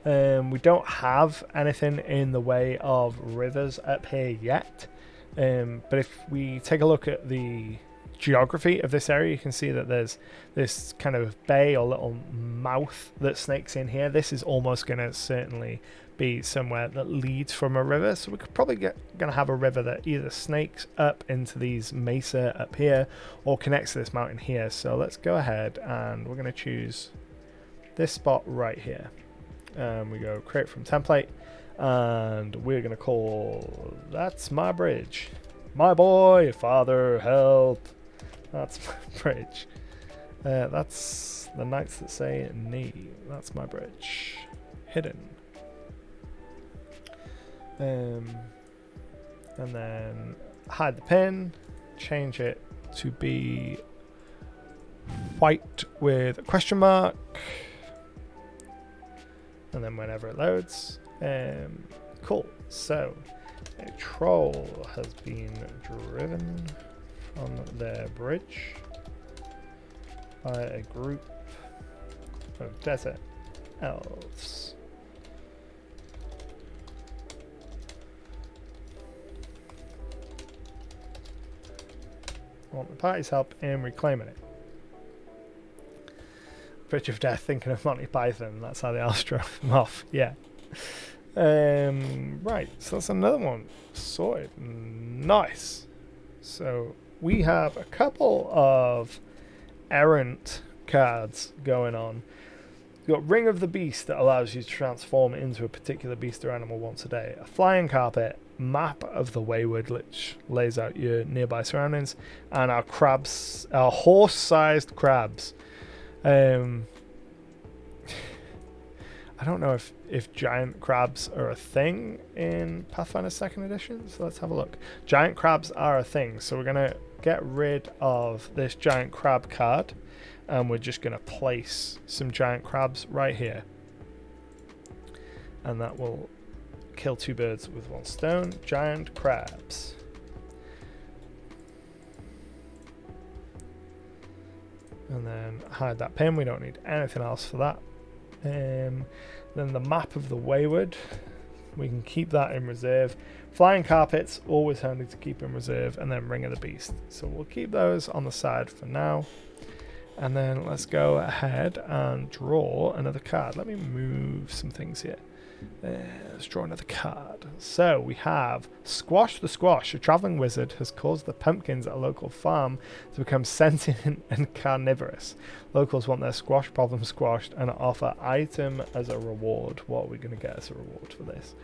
We don't have anything in the way of rivers up here yet. But if we take a look at the geography of this area, you can see that there's this kind of bay or little mouth that snakes in here. This is almost going to certainly be somewhere that leads from a river, so we could probably going to have a river that either snakes up into these mesa up here or connects to this mountain here. So let's go ahead and we're going to choose this spot right here. We go create from template, and we're going to call that's my bridge. My boy, father, help. That's my bridge. That's the knights that say knee. That's my bridge. Hidden. And then hide the pin. Change it to be white with a question mark. And then whenever it loads. Cool. So a troll has been driven from their bridge by a group of desert elves. I want the party's help in reclaiming it. Bridge of Death, thinking of Monty Python. That's how the elves drove them off. Yeah. Right, so that's another one sorted. Nice. So we have a couple of errant cards going on. You've got Ring of the Beast that allows you to transform into a particular beast or animal once a day. A Flying Carpet, Map of the Wayward, which lays out your nearby surroundings, and our crabs, our horse-sized crabs. I don't know if giant crabs are a thing in Pathfinder 2nd edition, so let's have a look. Giant crabs are a thing, so we're going to get rid of this giant crab card, and we're just going to place some giant crabs right here. And that will kill two birds with one stone. Giant crabs. And then hide that pin, we don't need anything else for that. Then the Map of the Wayward, we can keep that in reserve. Flying Carpets, always handy to keep in reserve. And then Ring of the Beast, so we'll keep those on the side for now. And then let's go ahead and draw another card. Let me move some things here. Let's draw another card. So we have Squash the Squash. A traveling wizard has caused the pumpkins at a local farm to become sentient and carnivorous. Locals want their squash problem squashed and offer item as a reward. What are we going to get as a reward for this?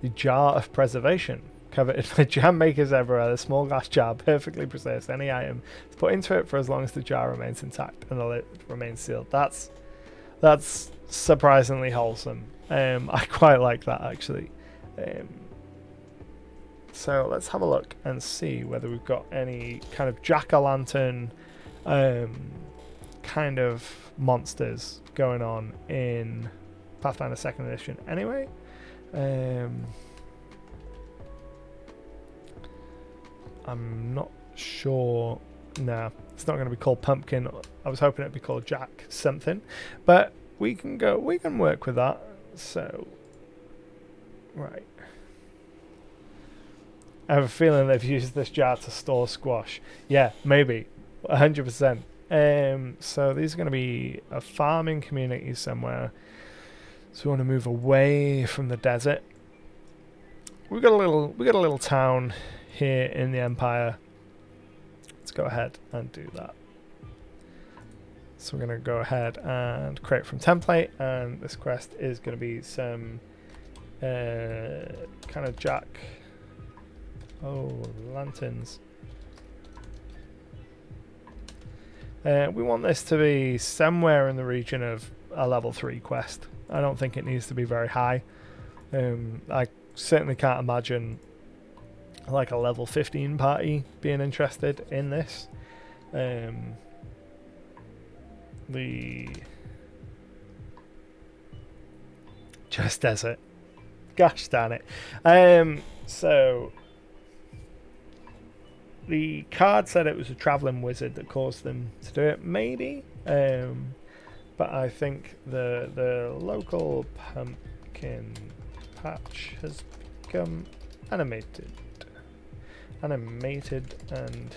The jar of preservation. Covered in the jam makers everywhere. The small glass jar perfectly preserves any item. It's put into it for as long as the jar remains intact and the lid remains sealed. That's surprisingly wholesome. I quite like that, actually. So let's have a look and see whether we've got any kind of jack-o'-lantern kind of monsters going on in Pathfinder 2nd Edition anyway. I'm not sure. No, it's not going to be called Pumpkin. I was hoping it'd be called Jack something, but we can work with that. So, right. I have a feeling they've used this jar to store squash. Yeah, maybe. 100%. So these are going to be a farming community somewhere. So we want to move away from the desert. We got a little town here in the Empire. Let's go ahead and do that. So we're going to go ahead and create from template, and this quest is going to be some kind of jack. Oh, lanterns. We want this to be somewhere in the region of a level 3 quest. I don't think it needs to be very high. I certainly can't imagine like a level 15 party being interested in this. Just desert. Gosh darn it. So the card said it was a traveling wizard that caused them to do it, maybe. But I think the local pumpkin patch has become animated and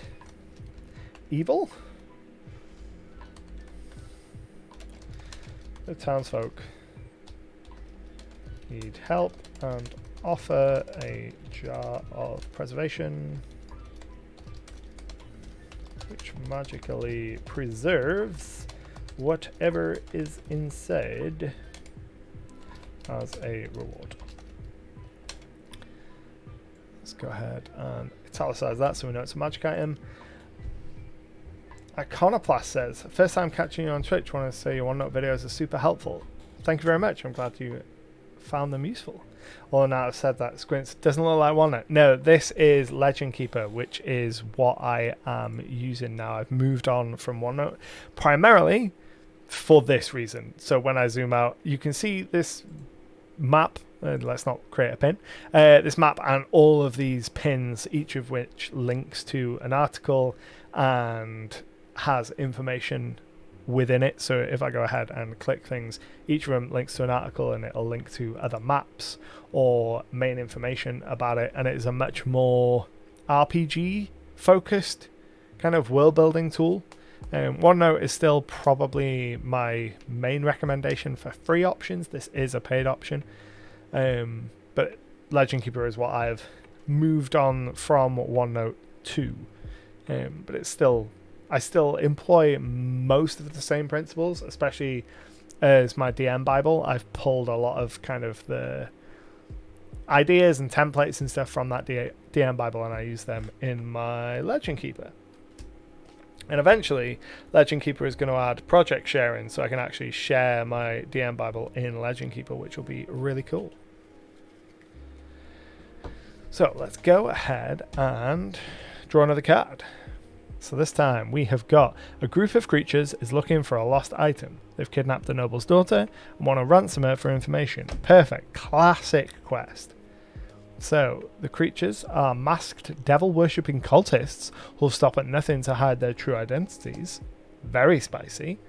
evil. The townsfolk need help and offer a jar of preservation, which magically preserves whatever is inside as a reward. Let's go ahead and italicize that so we know it's a magic item. Iconoplast says, first time catching you on Twitch, want to say your OneNote videos are super helpful. Thank you very much. I'm glad you found them useful. Although now I've said that, Squints doesn't look like OneNote. No, this is Legend Keeper, which is what I am using now. I've moved on from OneNote primarily for this reason. So when I zoom out, you can see this map. Let's not create a pin. This map and all of these pins, each of which links to an article and has information within it. So if I go ahead and click things, each of them links to an article and it'll link to other maps or main information about it. And it is a much more RPG focused kind of world building tool. OneNote is still probably my main recommendation for free options. This is a paid option. But Legend Keeper is what I've moved on from OneNote to. But it's still, I still employ most of the same principles, especially as my DM Bible. I've pulled a lot of kind of the ideas and templates and stuff from that DM Bible, and I use them in my Legend Keeper. And eventually, Legend Keeper is going to add project sharing, so I can actually share my DM Bible in Legend Keeper, which will be really cool. So let's go ahead and draw another card. So this time we have got a group of creatures is looking for a lost item. They've kidnapped the noble's daughter and want to ransom her for information. Perfect. Classic quest. So the creatures are masked devil-worshipping cultists who'll stop at nothing to hide their true identities. Very spicy.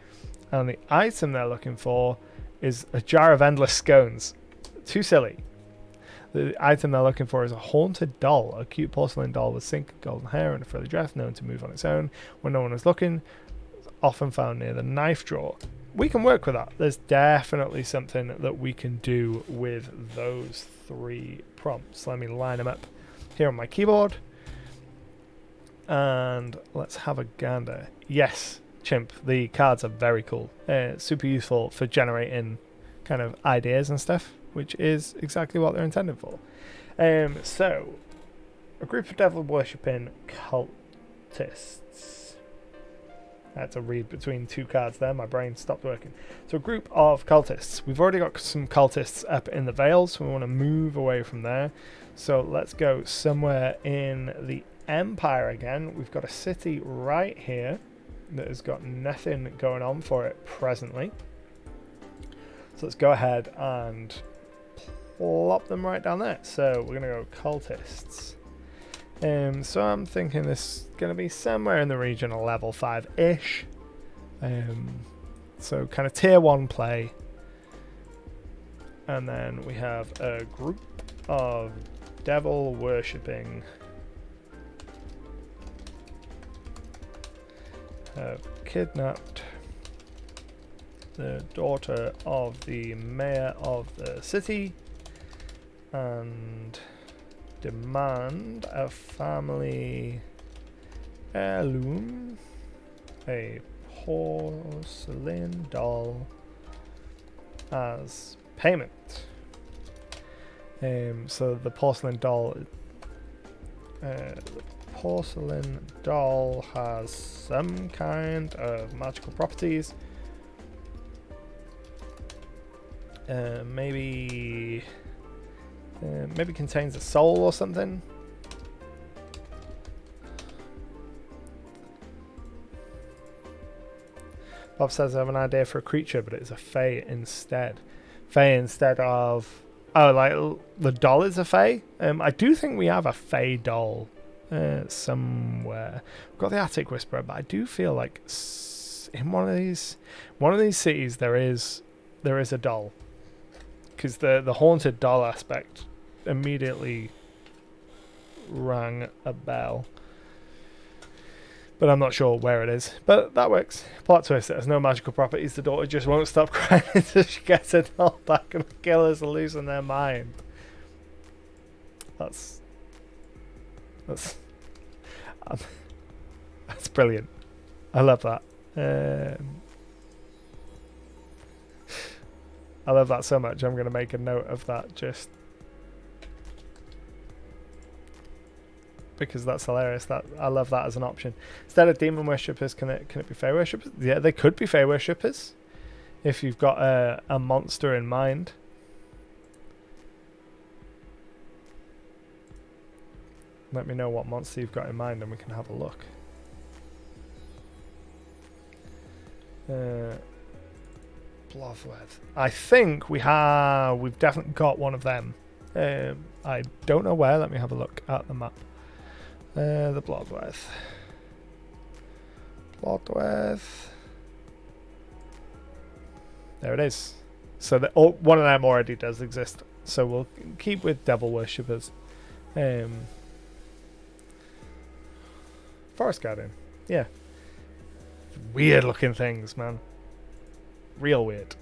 And the item they're looking for is a jar of endless scones. Too silly. The item they're looking for is a haunted doll, a cute porcelain doll with sync golden hair and a frilly dress, known to move on its own when no one is looking. It's often found near the knife drawer. We can work with that. There's definitely something that we can do with those 3 prompts. Let me line them up here on my keyboard. And let's have a gander. Yes, Chimp, the cards are very cool. Super useful for generating kind of ideas and stuff. which is exactly what they're intended for. So, a group of devil worshipping cultists. I had to read between two cards there, my brain stopped working. So a group of cultists. We've already got some cultists up in the Vales, so we want to move away from there. So let's go somewhere in the Empire again. We've got a city right here that has got nothing going on for it presently. So let's go ahead and plop them right down there. So we're going to go cultists. So I'm thinking this is going to be somewhere in the region of level 5-ish. So kind of tier 1 play. And then we have a group of devil worshipping have kidnapped the daughter of the mayor of the city and demand a family heirloom, a porcelain doll, as payment. So the porcelain doll has some kind of magical properties. Maybe contains a soul or something. Bob says I have an idea for a creature, but it's a fae instead. Fae instead of... Oh, like the doll is a fae? I do think we have a fae doll somewhere. We've got the Attic Whisperer, but I do feel like in one of these cities there is a doll. Because the haunted doll aspect immediately rang a bell. But I'm not sure where it is. But that works. Plot twist, it has no magical properties. The daughter just won't stop crying until she gets her doll back and the killers are losing their mind. That's brilliant. I love that. I love that so much. I'm going to make a note of that just because that's hilarious. That I love that as an option. Instead of demon worshippers, can it be fae worshippers? Yeah, they could be fae worshippers if you've got a monster in mind. Let me know what monster you've got in mind and we can have a look. Blovworth. I think we've definitely got one of them. I don't know where. Let me have a look at the map. The Blovworth. There it is. So one of them already does exist. So we'll keep with devil worshippers. Forest Guardian. Yeah. Weird looking things, man. Real weird.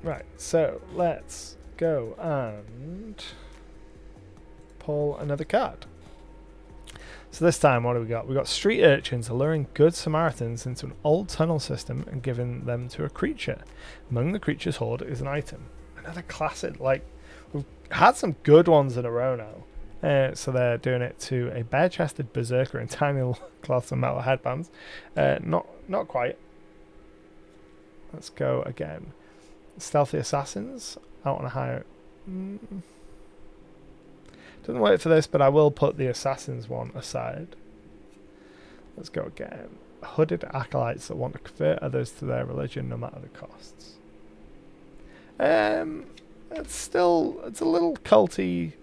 Right, so let's go and pull another card. So this time, what do we got? We got street urchins alluring good Samaritans into an old tunnel system and giving them to a creature. Among the creature's hoard is an item. Another classic. Like, we've had some good ones in a row now. So they're doing it to a bare-chested berserker in tiny little cloths and metal headbands. Not quite. Let's go again. Stealthy assassins out on a higher... Doesn't work for this, but I will put the assassins one aside. Let's go again. Hooded acolytes that want to convert others to their religion no matter the costs. It's a little culty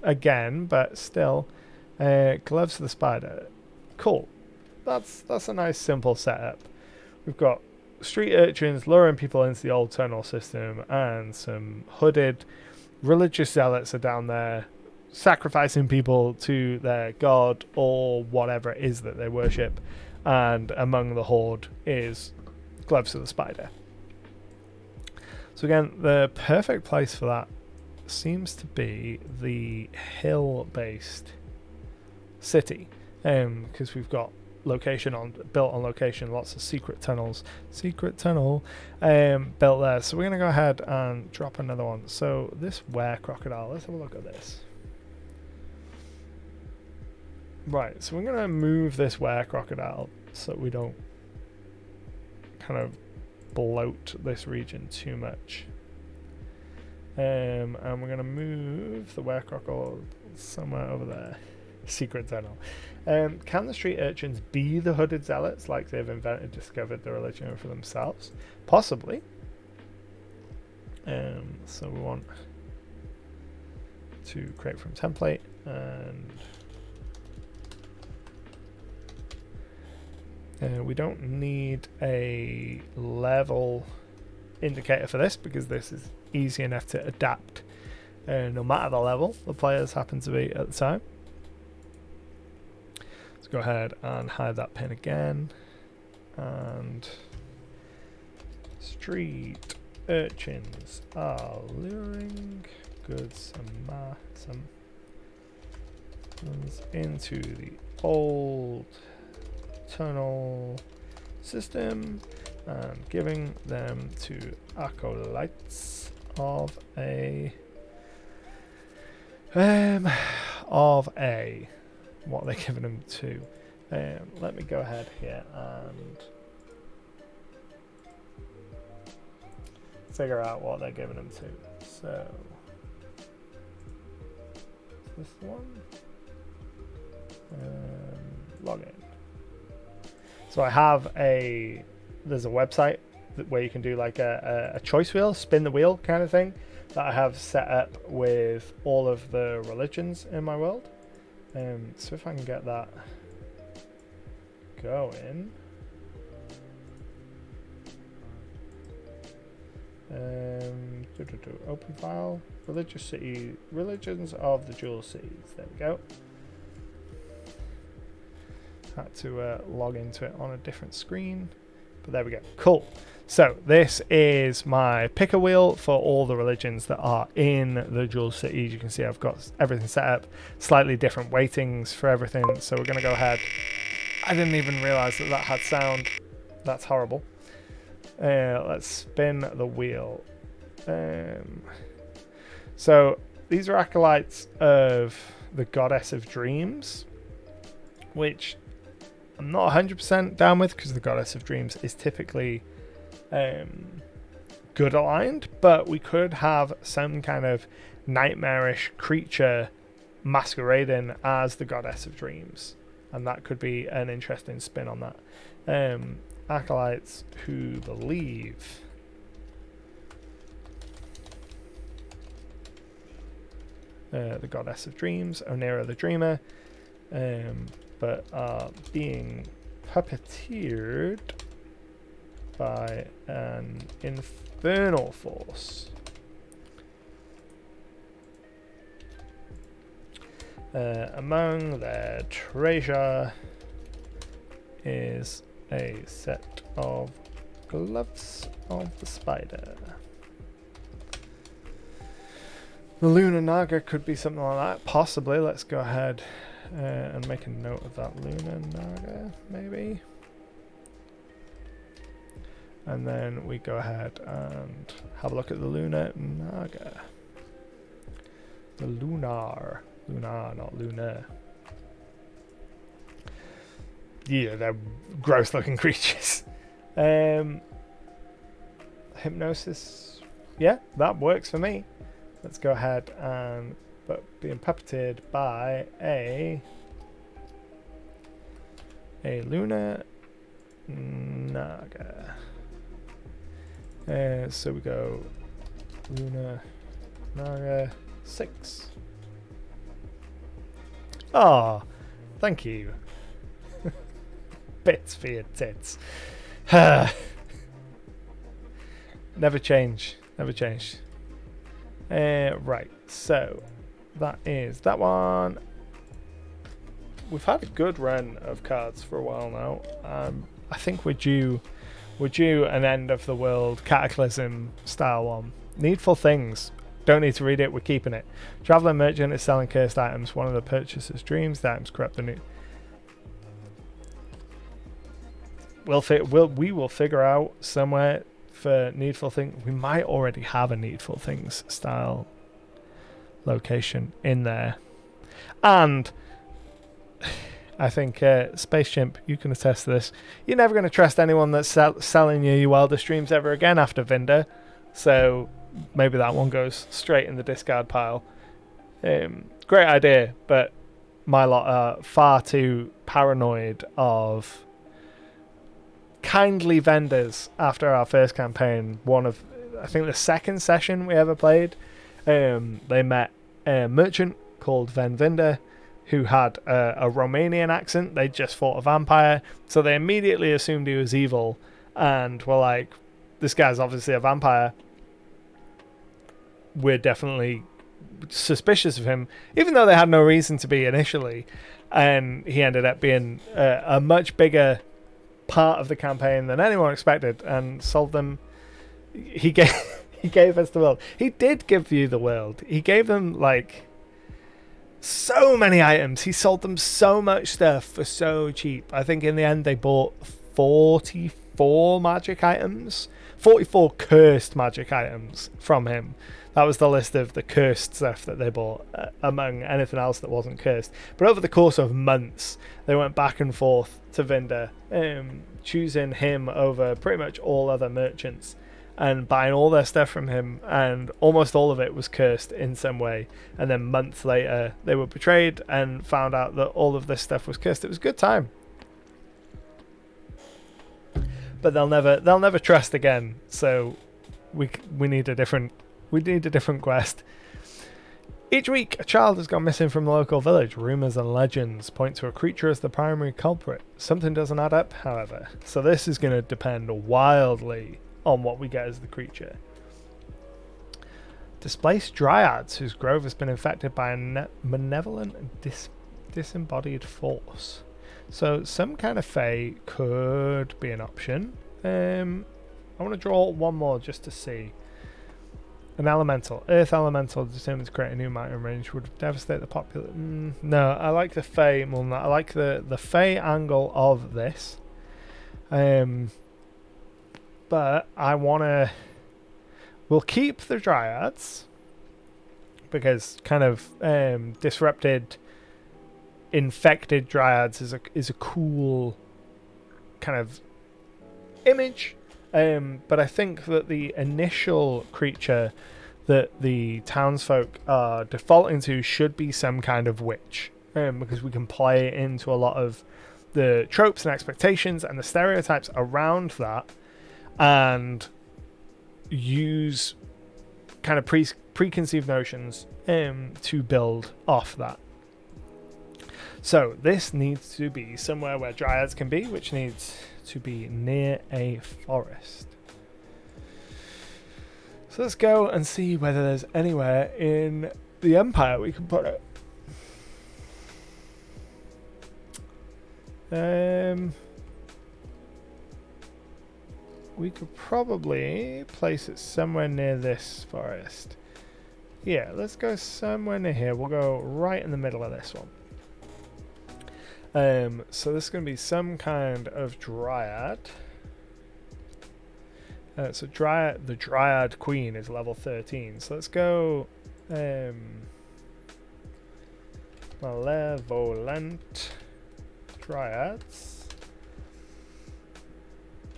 again, but still. Gloves for the spider. Cool. That's a nice simple setup. We've got street urchins luring people into the old tunnel system, and some hooded religious zealots are down there sacrificing people to their god or whatever it is that they worship, and among the horde is Gloves of the Spider. So again, the perfect place for that seems to be the hill-based city, because we've got built on location. Lots of secret tunnels. Secret tunnel built there. So we're going to go ahead and drop another one. So this were crocodile. Let's have a look at this. Right, so we're going to move this were crocodile so we don't kind of bloat this region too much. And we're going to move the were crocodile somewhere over there. Secret tunnel. Can the street urchins be the hooded zealots, like they've discovered the religion for themselves? Possibly. So we want to create from template, and we don't need a level indicator for this because this is easy enough to adapt no matter the level the players happen to be at the time. Go ahead and hide that pin again, and street urchins are luring goods into the old tunnel system and giving them to acolytes of a what are they giving them to? Let me go ahead here and figure out what they're giving them to. So, is this one? Log in. So I have there's a website where you can do like a choice wheel, spin the wheel kind of thing that I have set up with all of the religions in my world. So if I can get that going, open file, religions of the jewel cities. There we go. Had to log into it on a different screen, but there we go. Cool. So this is my picker wheel for all the religions that are in the jewel cities. You can see I've got everything set up, slightly different weightings for everything. So we're going to go ahead. I didn't even realize that had sound. That's horrible. Let's spin the wheel. So these are acolytes of the goddess of dreams, which I'm not 100% down with because the goddess of dreams is typically good aligned, but we could have some kind of nightmarish creature masquerading as the goddess of dreams, and that could be an interesting spin on that. Acolytes who believe the goddess of dreams, Onera the dreamer, but are being puppeteered by an infernal force. Among their treasure is a set of gloves of the spider. The Lunar Naga could be something like that, possibly. Let's go ahead and make a note of that. Lunar Naga, maybe. And then we go ahead and have a look at the Lunar Naga. The lunar, not lunar. Yeah, they're gross looking creatures. Hypnosis, yeah, that works for me. Let's go ahead and being puppeted by a Lunar Naga. So we go Lunar Naga 6. Ah, oh, thank you. Bits for your tits. Never change. Never change. Right, so that is that one. We've had a good run of cards for a while now. I think we're due an end of the world cataclysm style one. Needful things. Don't need to read it, we're keeping it. Traveller merchant is selling cursed items. One of the purchaser's dreams. The items corrupt the new. we will figure out somewhere for needful things. We might already have a needful things style location in there, and I think Space Chimp, you can attest to this. You're never going to trust anyone that's selling you your Wilder streams ever again after Vinder, so maybe that one goes straight in the discard pile. Great idea, but my lot are far too paranoid of kindly vendors after our first campaign. I think the second session we ever played, they met a merchant called Van Vinder who had a Romanian accent. They just fought a vampire, so they immediately assumed he was evil and were like, this guy's obviously a vampire. We're definitely suspicious of him, even though they had no reason to be initially. And he ended up being a much bigger part of the campaign than anyone expected, and sold them. He gave us the world. He did give you the world. He gave them like so many items. He sold them so much stuff for so cheap. I think in the end they bought 44 magic items, 44 cursed magic items from him. That was the list of the cursed stuff that they bought, among anything else that wasn't cursed. But over the course of months, they went back and forth to Vinder, choosing him over pretty much all other merchants and buying all their stuff from him, and almost all of it was cursed in some way. And then months later, they were betrayed and found out that all of this stuff was cursed. It was a good time. But they'll never trust again. So we need a different quest. Each week, a child has gone missing from the local village. Rumours and legends point to a creature as the primary culprit. Something doesn't add up, however. So this is going to depend wildly on what we get as the creature. Displaced dryads whose grove has been infected by a malevolent disembodied force. So some kind of fae could be an option. I want to draw one more just to see. An elemental. Earth elemental determined to create a new mountain range would devastate the popular... no, I like the fae more than that. I like the fae angle of this. But I want to... We'll keep the dryads, because kind of disrupted, infected dryads is a cool kind of image. But I think that the initial creature that the townsfolk are defaulting to should be some kind of witch, because we can play into a lot of the tropes and expectations and the stereotypes around that, and use kind of preconceived notions to build off that. So this needs to be somewhere where dryads can be, which needs to be near a forest. So let's go and see whether there's anywhere in the Empire we can put it. We could probably place it somewhere near this forest. Yeah, let's go somewhere near here. We'll go right in the middle of this one. So this is going to be some kind of dryad. So the dryad queen is level 13. So let's go malevolent dryads.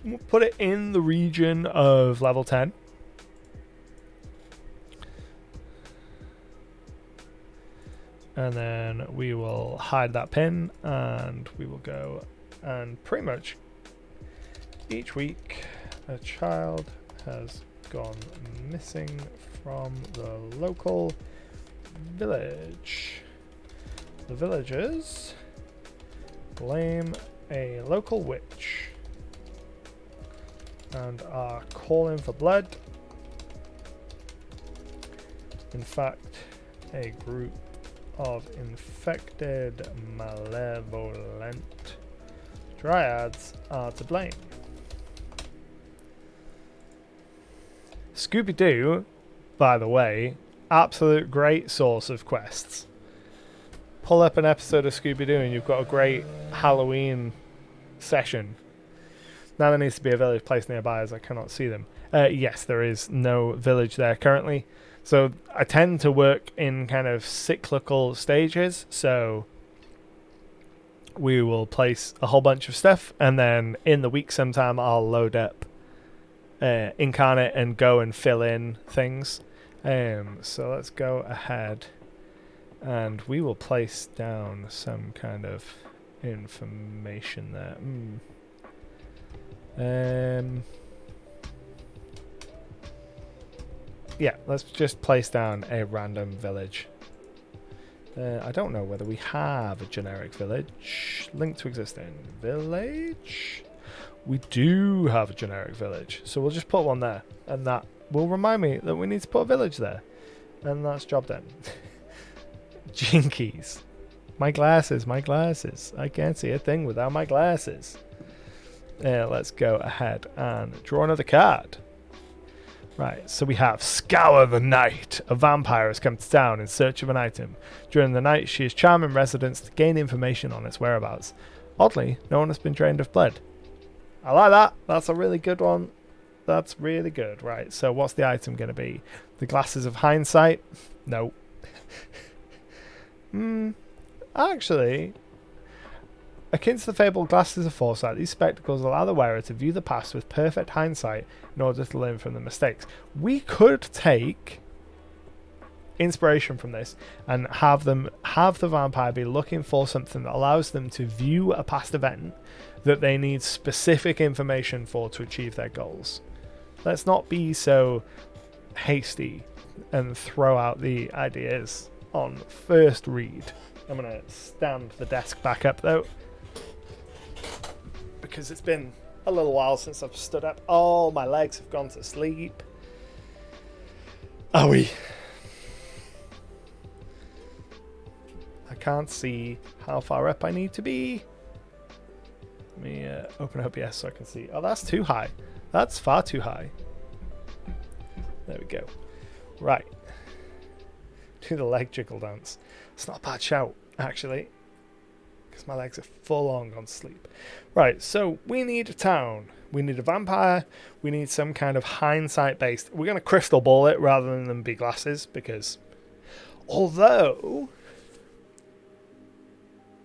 We'll put it in the region of level 10. And then we will hide that pin, and we will go, and pretty much each week a child has gone missing from the local village. The villagers blame a local witch and are calling for blood. In fact, a group of infected malevolent dryads are to blame. Scooby-Doo, by the way, absolute great source of quests. Pull up an episode of Scooby-Doo and you've got a great Halloween session. Now there needs to be a village placed nearby as I cannot see them. Yes, there is no village there currently. So I tend to work in kind of cyclical stages. So we will place a whole bunch of stuff, and then in the week sometime I'll load up Incarnate and go and fill in things. So let's go ahead and we will place down some kind of information there. Yeah, let's just place down a random village. I don't know whether we have a generic village. Link to existing village. We do have a generic village, so we'll just put one there, and that will remind me that we need to put a village there, and that's job done. Jinkies. My glasses, my glasses. I can't see a thing without my glasses. Let's go ahead and draw another card. Right, so we have Scour the Night. A vampire has come to town in search of an item. During the night, she is charming residents to gain information on its whereabouts. Oddly, no one has been drained of blood. I like that. That's a really good one. That's really good. Right, so what's the item going to be? The Glasses of Hindsight? No. Actually, akin to the fabled Glasses of Foresight, these spectacles allow the wearer to view the past with perfect hindsight in order to learn from the mistakes. We could take inspiration from this and have the vampire be looking for something that allows them to view a past event that they need specific information for to achieve their goals. Let's not be so hasty and throw out the ideas on first read. I'm going to stand the desk back up though, because it's been a little while since I've stood up. Oh, my legs have gone to sleep. Are we? I can't see how far up I need to be. Let me open OBS so I can see. Oh, that's too high. That's far too high. There we go. Right. Do the leg jiggle dance. It's not a bad shout, actually, because my legs are full on gone to sleep. Right, so we need a town. We need a vampire. We need some kind of hindsight based. We're going to crystal ball it rather than them be glasses, because although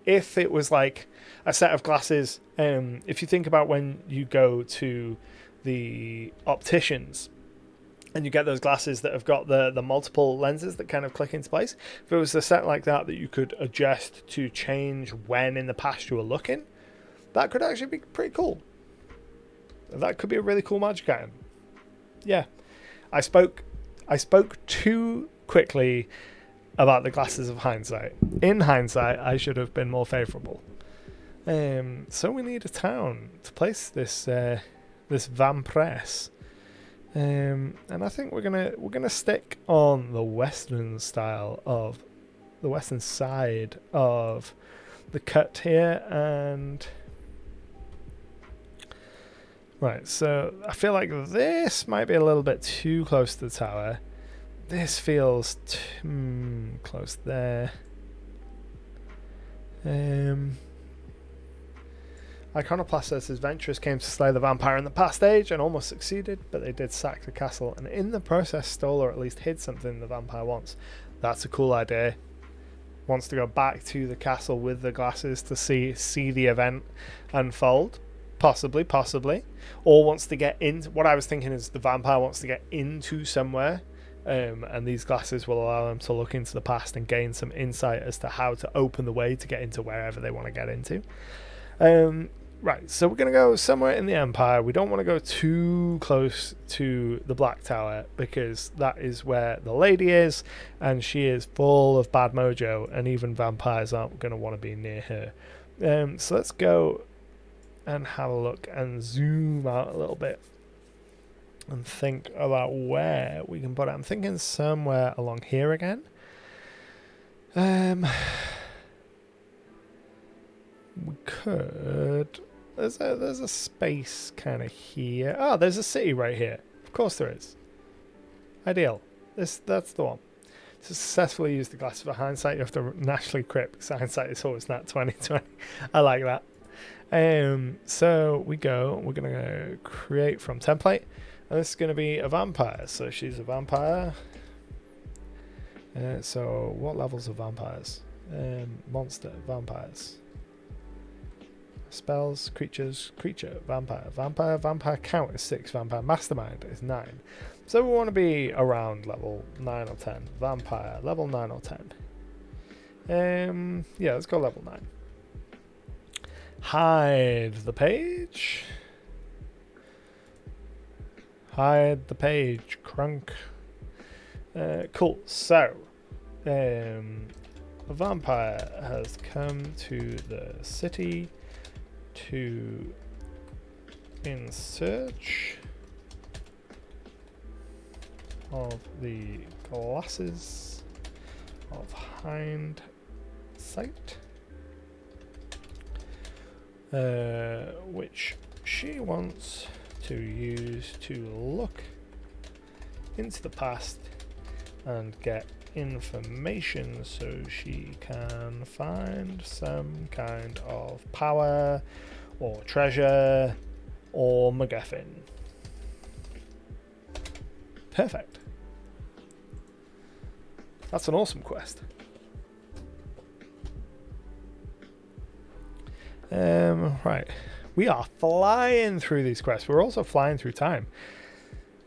if it was like a set of glasses, if you think about when you go to the opticians and you get those glasses that have got the multiple lenses that kind of click into place, if it was a set like that you could adjust to change when in the past you were looking, that could actually be pretty cool. That could be a really cool magic item. Yeah, I spoke too quickly about the Glasses of Hindsight. In hindsight, I should have been more favourable. So we need a town to place this this vampress. And I think we're gonna stick on the western style of the western side of the cut here, and right. So I feel like this might be a little bit too close to the tower. This feels close there. Iconoclast says his adventurers came to slay the vampire in the past age and almost succeeded, but they did sack the castle and in the process stole or at least hid something the vampire wants. That's a cool idea. Wants to go back to the castle with the glasses to see the event unfold. Possibly. Or wants to get in. What I was thinking is the vampire wants to get into somewhere, and these glasses will allow them to look into the past and gain some insight as to how to open the way to get into wherever they want to get into. Right, so we're going to go somewhere in the Empire. We don't want to go too close to the Black Tower because that is where the lady is, and she is full of bad mojo, and even vampires aren't going to want to be near her. So let's go and have a look and zoom out a little bit and think about where we can put it. I'm thinking somewhere along here again. We could... There's a space kind of here. Oh, there's a city right here. Of course there is. Ideal. That's the one. To successfully use the Glasses of Hindsight, you have to naturally crit because hindsight is always not 2020. I like that. So we're gonna go create from template, and this is gonna be a vampire. So she's a vampire. So what levels of vampires? Monster, vampires. Spells, creatures, creature, vampire. Vampire count is 6, vampire mastermind is 9. So we want to be around level 9 or 10. Vampire, level 9 or 10. Yeah, let's go level 9. Hide the page. Hide the page, crunk. Cool, so a vampire has come to the city to in search of the glasses of hindsight, which she wants to use to look into the past and get information so she can find some kind of power or treasure or MacGuffin. Perfect. That's an awesome quest. Right. We are flying through these quests. We're also flying through time.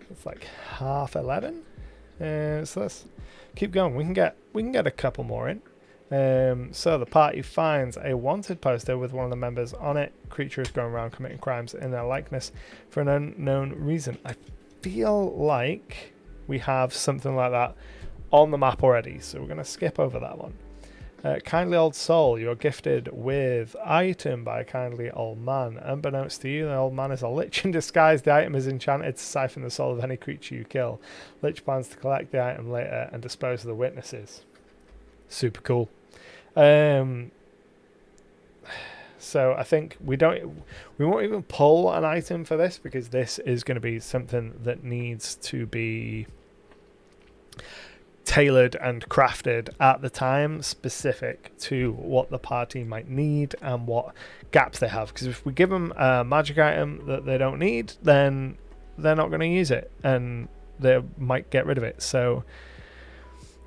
It's like 11:30. So let's keep going. We can get a couple more in. So the party finds a wanted poster with one of the members on it. Creature is going around committing crimes in their likeness for an unknown reason. I feel like we have something like that on the map already, so we're going to skip over that one. Kindly old soul, you're gifted with item by a kindly old man. Unbeknownst to you, the old man is a lich in disguise. The item is enchanted to siphon the soul of any creature you kill. Lich plans to collect the item later and dispose of the witnesses. Super cool. So I think we won't even pull an item for this, because this is going to be something that needs to be tailored and crafted at the time, specific to what the party might need and what gaps they have. Because if we give them a magic item that they don't need, then they're not going to use it and they might get rid of it. So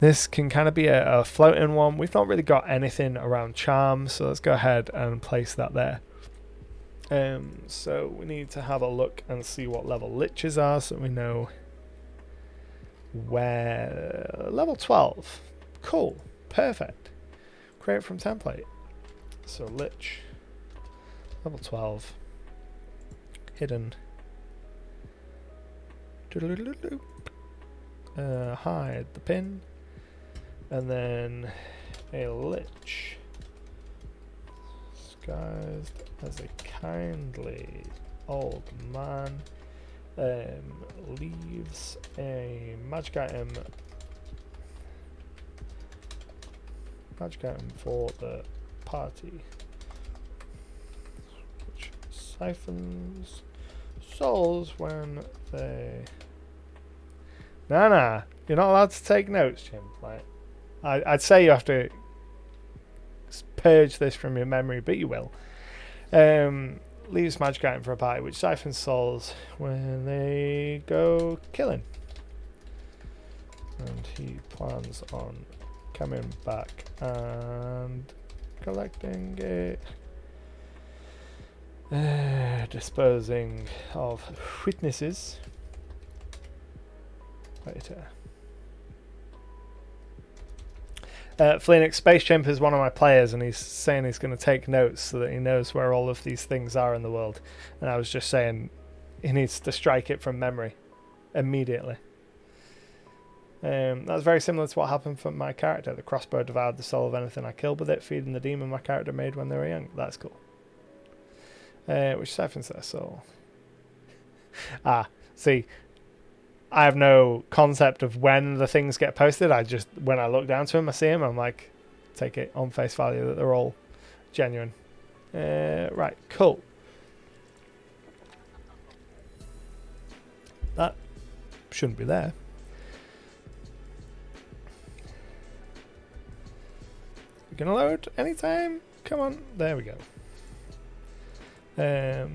this can kind of be a floating one. We've not really got anything around charm, so let's go ahead and place that there. So we need to have a look and see what level liches are, so we know where. Level 12. Cool. Perfect. Create from template. So lich. Level 12. Hidden. Hide the pin. And then a lich. Disguised as a kindly old man. Leaves a magic item for the party, which siphons souls when they... Nah, you're not allowed to take notes, Jim. Like, I'd say you have to purge this from your memory, but you will. Leaves magic item for a party, which siphons souls when they go killing. And he plans on coming back and collecting it. Disposing of witnesses later. Phoenix Space Chimp is one of my players, and he's saying he's going to take notes so that he knows where all of these things are in the world. And I was just saying he needs to strike it from memory immediately. That's very similar to what happened for my character. The crossbow devoured the soul of anything I killed with it, feeding the demon my character made when they were young. That's cool. Which siphons their soul. See, I have no concept of when the things get posted. When I look down to them, I see them, I'm like, take it on face value that they're all genuine. Right, cool. That shouldn't be there. We're gonna load anytime. Come on, there we go. Gonna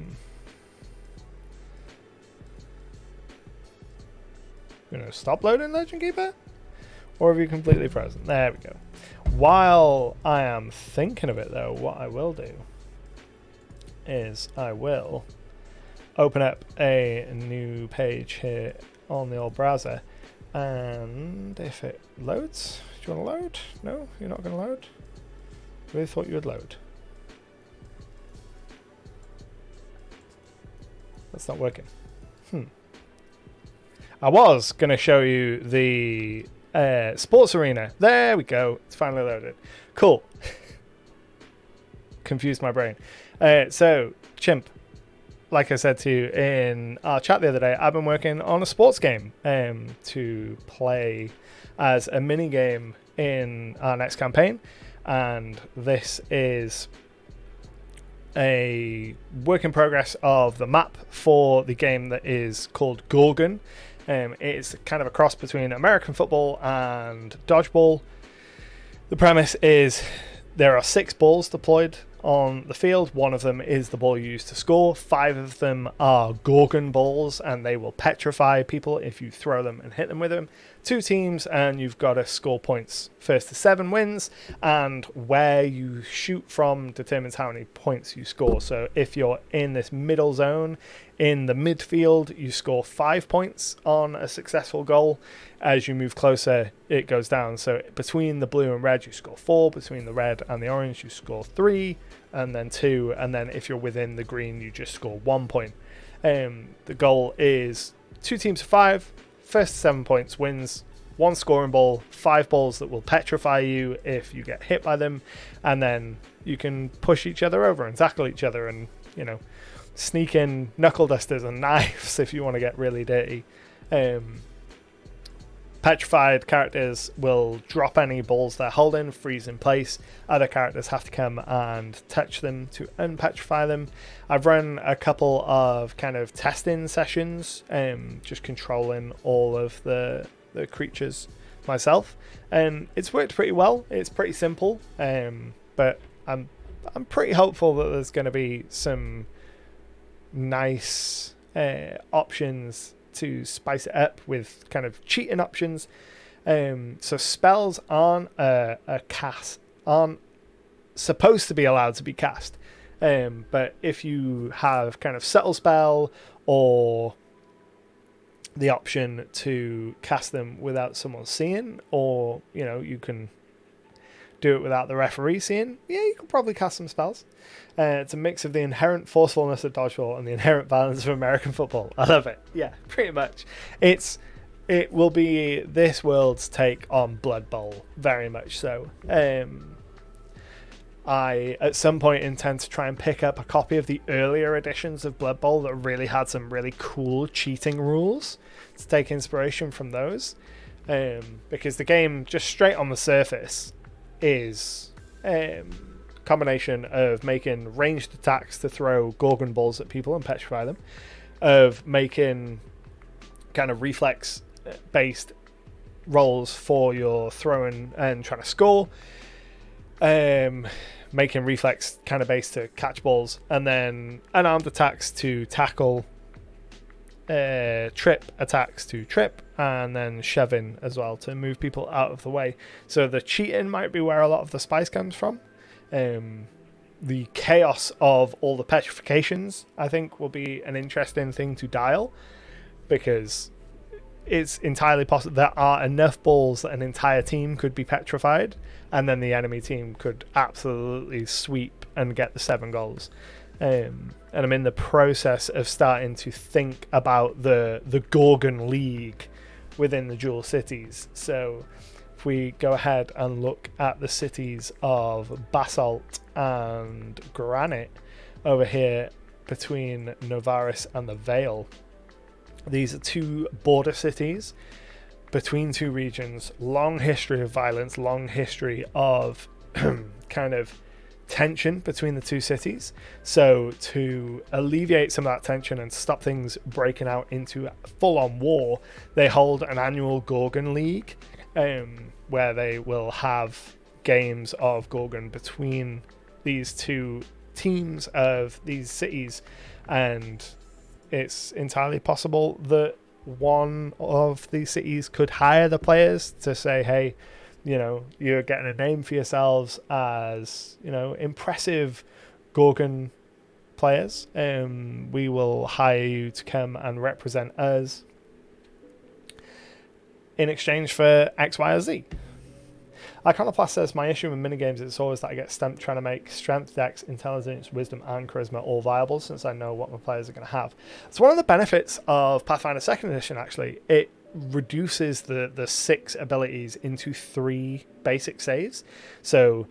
stop loading Legend Keeper? Or have you completely frozen? There we go. While I am thinking of it though, what I will do is I will open up a new page here on the old browser, and if it loads, do you want to load? No, you're not going to load? I really thought you would load. That's not working. I was going to show you the sports arena. There we go. It's finally loaded. Cool. Confused my brain. So, Chimp, like I said to you in our chat the other day, I've been working on a sports game to play as a mini game in our next campaign. And this is a work in progress of the map for the game that is called Gorgon. It's kind of a cross between American football and dodgeball. The premise is there are 6 balls deployed on the field. One of them is the ball you use to score. 5 of them are Gorgon balls, and they will petrify people if you throw them and hit them with them. 2 teams, and you've got to score points. First to 7 wins, and where you shoot from determines how many points you score. So if you're in this middle zone, in the midfield, you score 5 points on a successful goal. As you move closer, it goes down. So between the blue and red, you score 4. Between the red and the orange, you score 3, and then 2. And then if you're within the green, you just score 1 point. The goal is 2 teams of 5. First 7 points wins. 1 scoring ball, 5 balls that will petrify you if you get hit by them, and then you can push each other over and tackle each other, and sneak in knuckle dusters and knives if you want to get really dirty. Petrified characters will drop any balls they're holding, freeze in place. Other characters have to come and touch them to unpetrify them. I've run a couple of kind of testing sessions, just controlling all of the creatures myself, and it's worked pretty well. It's pretty simple, but I'm pretty hopeful that there's going to be some nice options to spice it up with kind of cheating options. So spells aren't supposed to be allowed to be cast, but if you have kind of subtle spell or the option to cast them without someone seeing, or you can do it without the referee seeing, you can probably cast some spells. It's a mix of the inherent forcefulness of dodgeball and the inherent violence of American football. I love it. Yeah, pretty much. It will be this world's take on Blood Bowl, very much so. I, at some point, intend to try and pick up a copy of the earlier editions of Blood Bowl that really had some really cool cheating rules, to take inspiration from those. Because the game, just straight on the surface, is combination of making ranged attacks to throw Gorgon balls at people and petrify them, of making kind of reflex based rolls for your throwing and trying to score, making reflex kind of based to catch balls, and then unarmed attacks to tackle, trip attacks to trip, and then shoving as well to move people out of the way. So the cheating might be where a lot of the spice comes from. The chaos of all the petrifications, I think, will be an interesting thing to dial, because it's entirely possible there are enough balls that an entire team could be petrified, and then the enemy team could absolutely sweep and get the 7 goals. And I'm in the process of starting to think about the Gorgon League within the dual cities. So if we go ahead and look at the cities of Basalt and Granite over here between Novaris and the Vale, these are 2 border cities between 2 regions. Long history of violence, long history of kind of tension between the 2 cities. So to alleviate some of that tension and stop things breaking out into full-on war, they hold an annual Gorgon League, where they will have games of Gorgon between these 2 teams of these cities, and it's entirely possible that one of these cities could hire the players to say, hey, you know, you're getting a name for yourselves as, you know, impressive Gorgon players. We will hire you to come and represent us in exchange for X, Y, or Z. Iconoclast says, my issue with minigames is always that I get stumped trying to make strength, dex, intelligence, wisdom, and charisma all viable, since I know what my players are going to have. It's one of the benefits of Pathfinder 2nd Edition, actually. It reduces the 6 abilities into 3 basic saves. So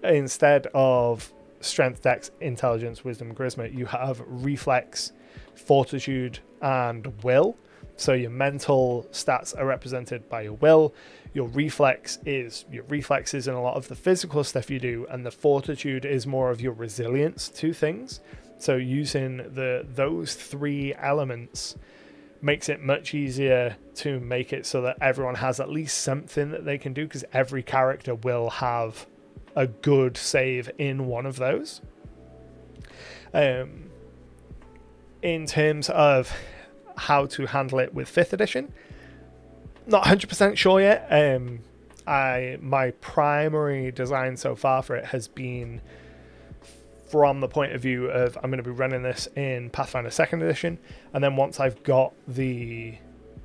instead of strength, dex, intelligence, wisdom, and charisma, you have reflex, fortitude, and will. So your mental stats are represented by your will. Your reflexes in a lot of the physical stuff you do, and the fortitude is more of your resilience to things. So using those 3 elements makes it much easier to make it so that everyone has at least something that they can do, because every character will have a good save in one of those. In terms of how to handle it with 5th edition, not 100% sure yet. My primary design so far for it has been from the point of view of I'm going to be running this in Pathfinder 2nd edition, and then once I've got the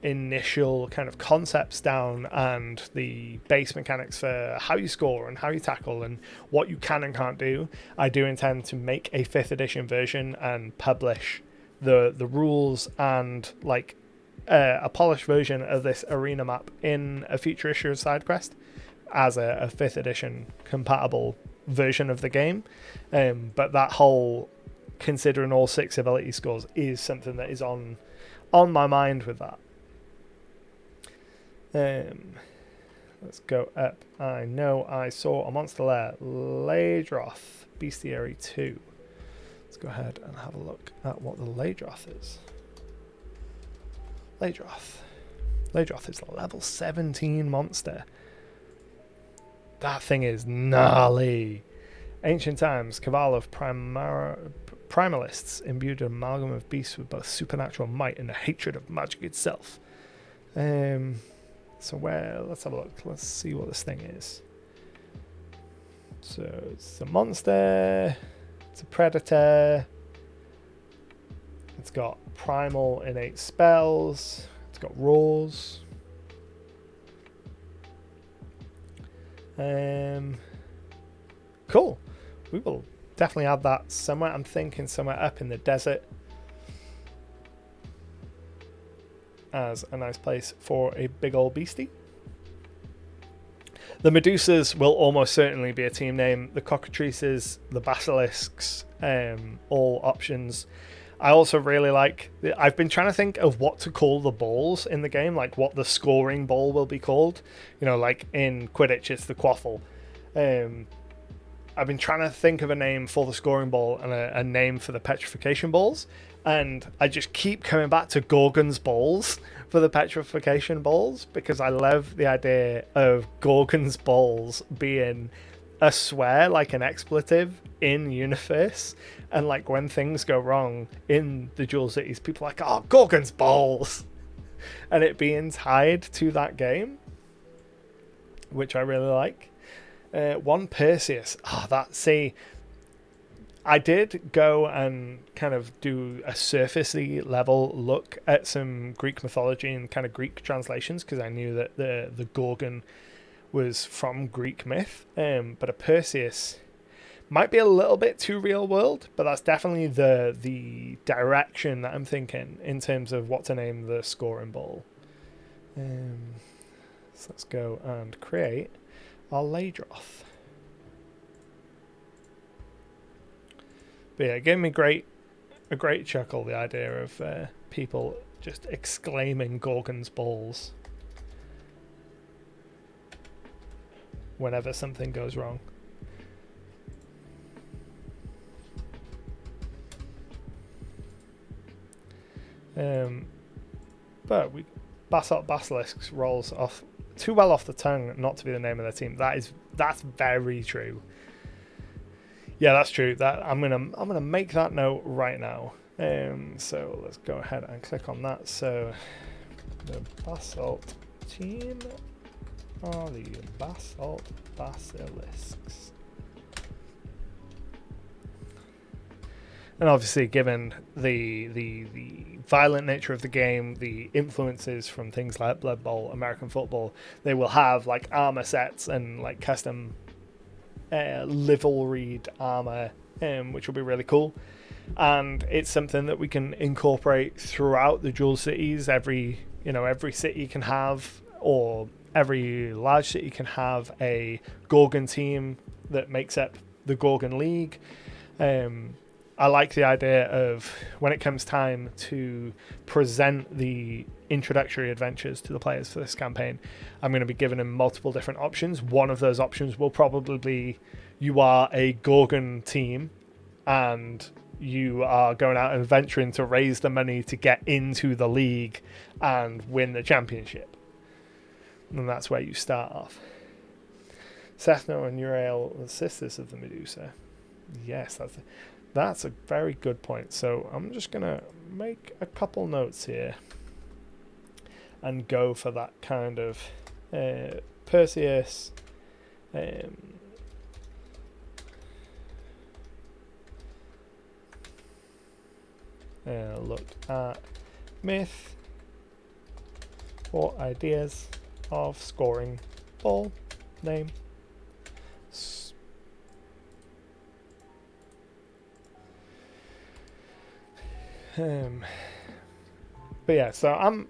initial kind of concepts down and the base mechanics for how you score and how you tackle and what you can and can't do, I do intend to make a 5th edition version and publish the rules and like a polished version of this arena map in a future issue of SideQuest as a 5th edition compatible version of the game. But that whole considering all 6 ability scores is something that is on my mind with that. Let's go up. I know I saw a monster lair, Ladroth, Bestiary 2. Let's go ahead and have a look at what the Ladroth is. Ladroth is a level 17 monster. That thing is gnarly. Ancient times, cabal of primalists imbued an amalgam of beasts with both supernatural might and a hatred of magic itself. So let's have a look. Let's see what this thing is. So it's a monster. It's a predator. It's got primal innate spells. It's got roars. Cool. We will definitely add that somewhere. I'm thinking somewhere up in the desert as a nice place for a big old beastie. The Medusas will almost certainly be a team name. The Cockatrices, the Basilisks, all options. I also really like... I've been trying to think of what to call the balls in the game, like what the scoring ball will be called. You know, like in Quidditch, it's the quaffle. I've been trying to think of a name for the scoring ball and a name for the petrification balls. And I just keep coming back to Gorgon's balls for the petrification balls, because I love the idea of Gorgon's balls being a swear, like an expletive in universe. And like when things go wrong in the Jewel Cities, people are like, oh, Gorgon's balls. And it being tied to that game, which I really like. One Perseus. I did go and kind of do a surfacey level look at some Greek mythology and kind of Greek translations, because I knew that the Gorgon was from Greek myth. But a Perseus might be a little bit too real world, but that's definitely the direction that I'm thinking in terms of what to name the scoring ball. So let's go and create our Ladroth. But yeah, it gave me a great chuckle, the idea of people just exclaiming Gorgon's balls whenever something goes wrong. But Basalt Basilisks rolls off too well off the tongue not to be the name of their team. That's very true. Yeah, that's true. That I'm gonna make that note right now. So let's go ahead and click on that. So the basalt team are the basalt basilisks. And obviously, given the violent nature of the game, the influences from things like Blood Bowl, American football, they will have like armor sets and like custom liveryed armor, which will be really cool. And it's something that we can incorporate throughout the dual cities. Every city can have, or every large city can have a Gorgon team that makes up the Gorgon League. I like the idea of when it comes time to present the introductory adventures to the players for this campaign, I'm going to be giving them multiple different options. One of those options will probably be you are a Gorgon team and you are going out and adventuring to raise the money to get into the league and win the championship. And that's where you start off. Sethno and Uriel, the sisters of the Medusa. Yes, that's a very good point. So I'm just going to make a couple notes here and go for that kind of Perseus. Look at myth or ideas of scoring ball name. But yeah, so I'm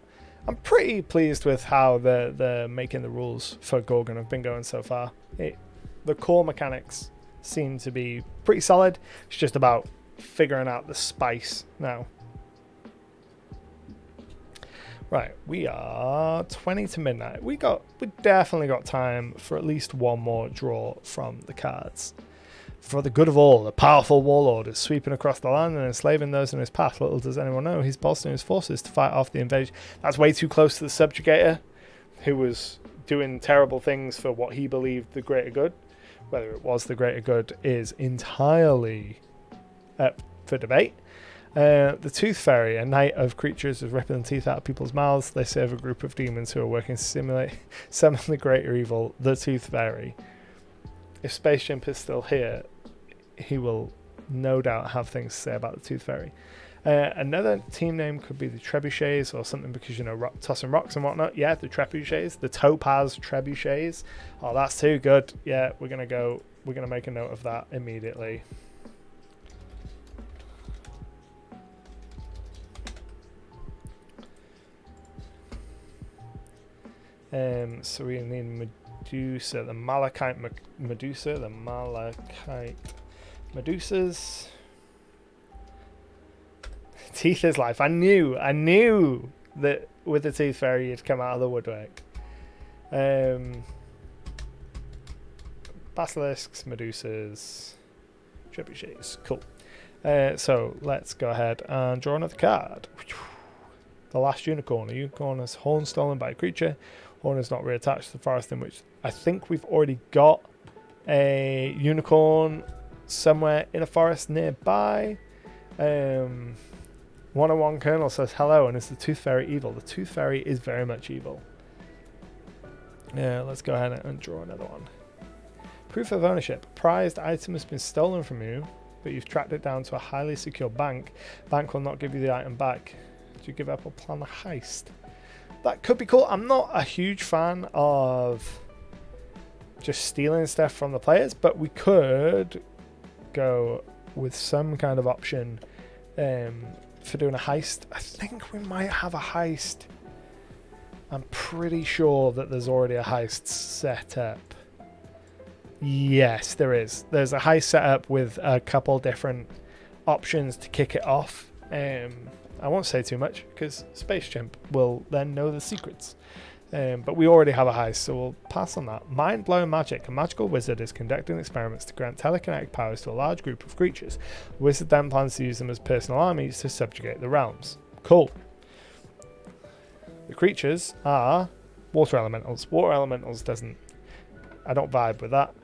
pretty pleased with how the making the rules for Gorgon have been going so far. The core mechanics seem to be pretty solid. It's just about figuring out the spice now. Right, we are 20 to midnight. We definitely got time for at least one more draw from the cards. For the good of all, the powerful warlord is sweeping across the land and enslaving those in his path. Little does anyone know, he's bolstering his forces to fight off the invasion. That's way too close to the subjugator, who was doing terrible things for what he believed the greater good. Whether it was the greater good is entirely up for debate. The Tooth Fairy, a knight of creatures with ripping the teeth out of people's mouths. They serve a group of demons who are working to simulate summon the greater evil, the Tooth Fairy. If Space Chimp is still here, he will no doubt have things to say about the Tooth Fairy. Another team name could be the Trebuchets or something because, tossing rocks and whatnot. Yeah, the Trebuchets, the Topaz Trebuchets. Oh, that's too good. Yeah, we're going to make a note of that immediately. So we need Medusa, the Malachite Medusa, the Malachite Medusas. Teeth is life. I knew that with the Tooth Fairy you'd come out of the woodwork. Basilisks, Medusas, Trebuchets. Cool. So let's go ahead and draw another card. The last unicorn. A unicorn is horn stolen by a creature. Horn is not reattached to the forest in which I think we've already got a unicorn somewhere in a forest nearby. 101 Colonel says hello, and is the Tooth Fairy evil? The Tooth Fairy is very much evil. Let's go ahead and draw another one. Proof of ownership. Prized item has been stolen from you, but you've tracked it down to a highly secure bank. Bank will not give you the item back. Do you give up or plan a heist? That could be cool. I'm not a huge fan of just stealing stuff from the players, but we could go with some kind of option for doing a heist. I think we might have a heist. I'm pretty sure that there's already a heist set up. Yes, there is. There's a heist set up with a couple different options to kick it off. I won't say too much because Space Chimp will then know the secrets. But we already have a heist, so we'll pass on that. Mind-blowing magic. A magical wizard is conducting experiments to grant telekinetic powers to a large group of creatures. The wizard then plans to use them as personal armies to subjugate the realms. Cool. The creatures are water elementals. Water elementals I don't vibe with that.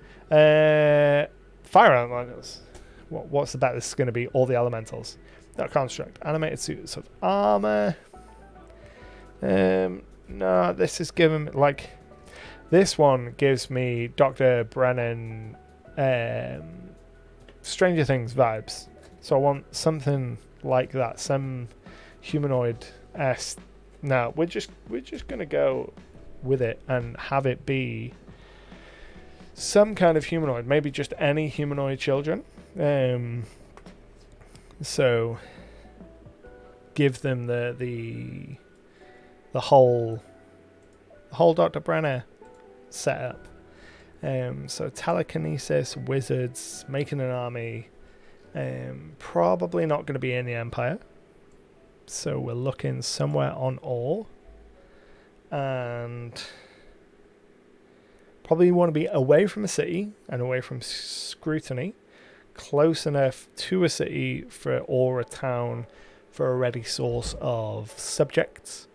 Fire elementals. What's the bet this is going to be? All the elementals. That construct. Animated suits of armor. No, this is giving me, like, this one gives me Dr. Brennan Stranger Things vibes. So I want something like that, some humanoid. No, we're just gonna go with it and have it be some kind of humanoid, maybe just any humanoid children. So give them the whole Dr. Brenner setup. So telekinesis, wizards, making an army. Probably not going to be in the Empire. So we're looking somewhere on ore. And probably want to be away from a city and away from scrutiny. Close enough to a city or a town for a ready source of subjects.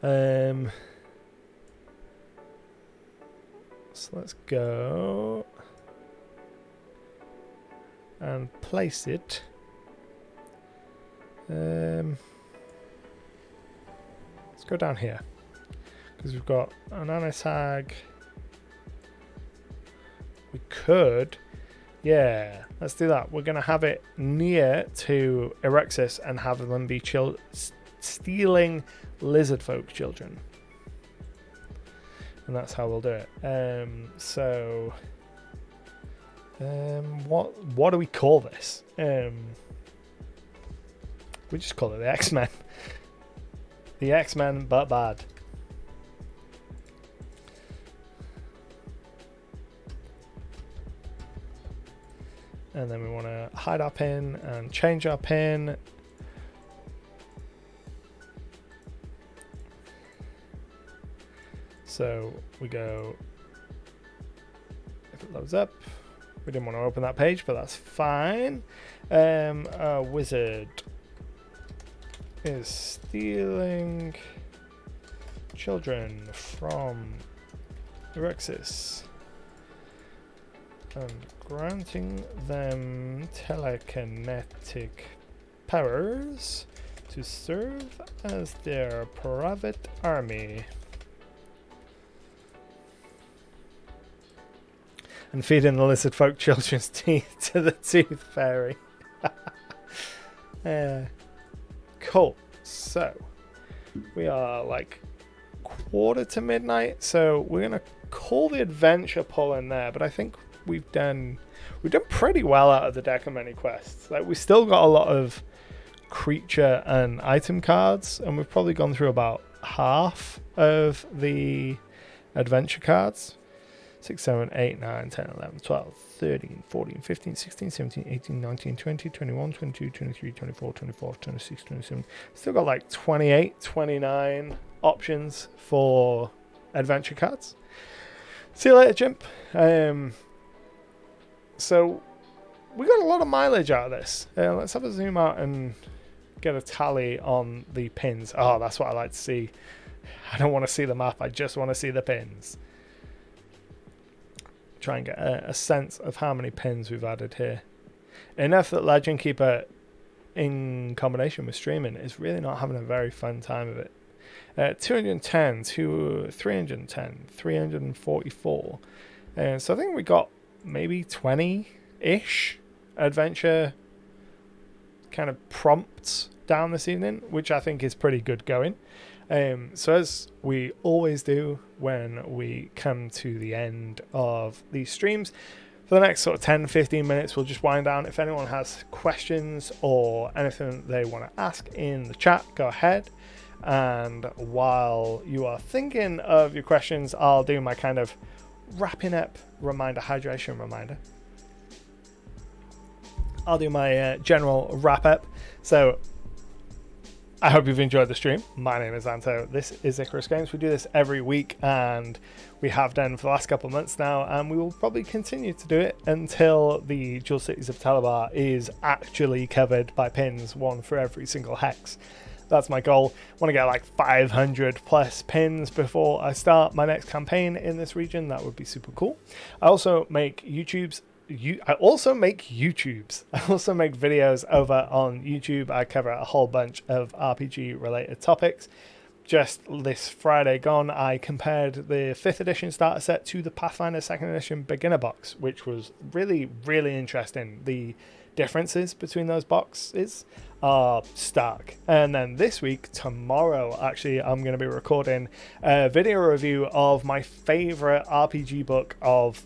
So let's go and place it. Let's go down here because we've got an anatag. We could, yeah, let's do that. We're going to have it near to Eruxus and have them be stealing lizard folk children. And that's how we'll do it. What do we call this? We just call it the X-Men. The X-Men, but bad. And then we want to hide our pin and change our pin. So we go, if it loads up, we didn't want to open that page, but that's fine. A wizard is stealing children from Eruxus and granting them telekinetic powers to serve as their private army. And feeding the lizard folk children's teeth to the tooth fairy. Cool. So we are like quarter to midnight, so we're gonna call the adventure pull in there, but I think we've done pretty well out of the deck of many quests. Like, we still got a lot of creature and item cards, and we've probably gone through about half of the adventure cards. 6, 7, 8, 9, 10, 11, 12, 13, 14, 15, 16, 17, 18, 19, 20, 21, 22, 23, 24, 25, 26, 27. Still got like 28, 29 options for adventure cards. See you later, chimp. So we got a lot of mileage out of this. Let's have a zoom out and get a tally on the pins. Oh, that's what I like to see. I don't want to see the map. I just want to see the pins. Try and get a sense of how many pins we've added here. Enough that Legend Keeper, in combination with streaming, is really not having a very fun time of it. 210 to 310, 344. So I think we got maybe 20-ish adventure kind of prompts down this evening, which I think is pretty good going. So as we always do when we come to the end of these streams, for the next sort of 10-15 minutes, we'll just wind down. If anyone has questions or anything they want to ask in the chat, go ahead. And while you are thinking of your questions, I'll do my kind of wrapping up reminder, hydration reminder. I'll do my general wrap up. So I hope you've enjoyed the stream. My name is Anto. This is Icarus Games. We do this every week, and we have done for the last couple of months now, and we will probably continue to do it until the Jewel Cities of Telebar is actually covered by pins, one for every single hex. That's my goal. I want to get like 500 plus pins before I start my next campaign in this region. That would be super cool. I also make YouTubes I also make YouTubes. I also make videos over on YouTube. I cover a whole bunch of RPG related topics. Just this Friday gone, I compared the 5th edition starter set to the Pathfinder 2nd edition beginner box, which was really, really interesting. The differences between those boxes are stark. And then this week, tomorrow, actually, I'm going to be recording a video review of my favorite RPG book of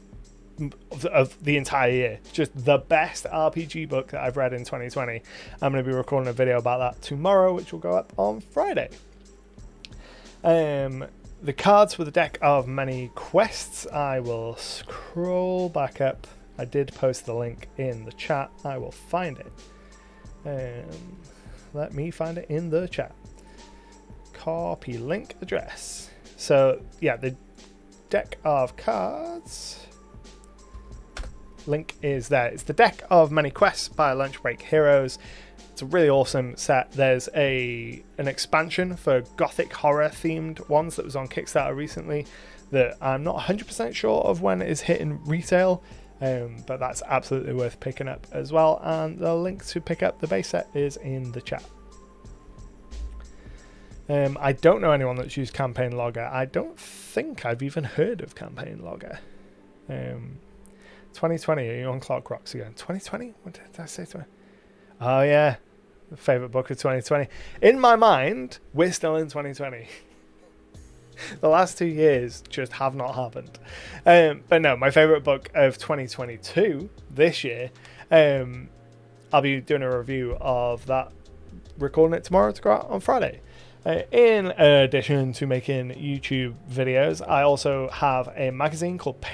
the entire year. Just the best RPG book that I've read in 2020. I'm going to be recording a video about that tomorrow, which will go up on Friday. The cards for the deck of many quests, I will scroll back up. I did post the link in the chat. I will find it. Let me find it in the chat. Copy link address. So yeah, the deck of cards link is there. It's the deck of many quests by Lunch Break Heroes. It's a really awesome set. There's an expansion for gothic horror themed ones that was on Kickstarter recently that I'm not 100% sure of when it is hitting retail, but that's absolutely worth picking up as well. And the link to pick up the base set is in the chat. I don't know anyone that's used Campaign Logger. I don't think I've even heard of Campaign Logger. 2020, are you on Clock Rocks again? 2020? What did I say? Oh yeah, favorite book of 2020. In my mind, we're still in 2020. The last 2 years just have not happened. But no, my favorite book of 2022 this year. I'll be doing a review of that, recording it tomorrow to go out on Friday. In addition to making YouTube videos, I also have a magazine called...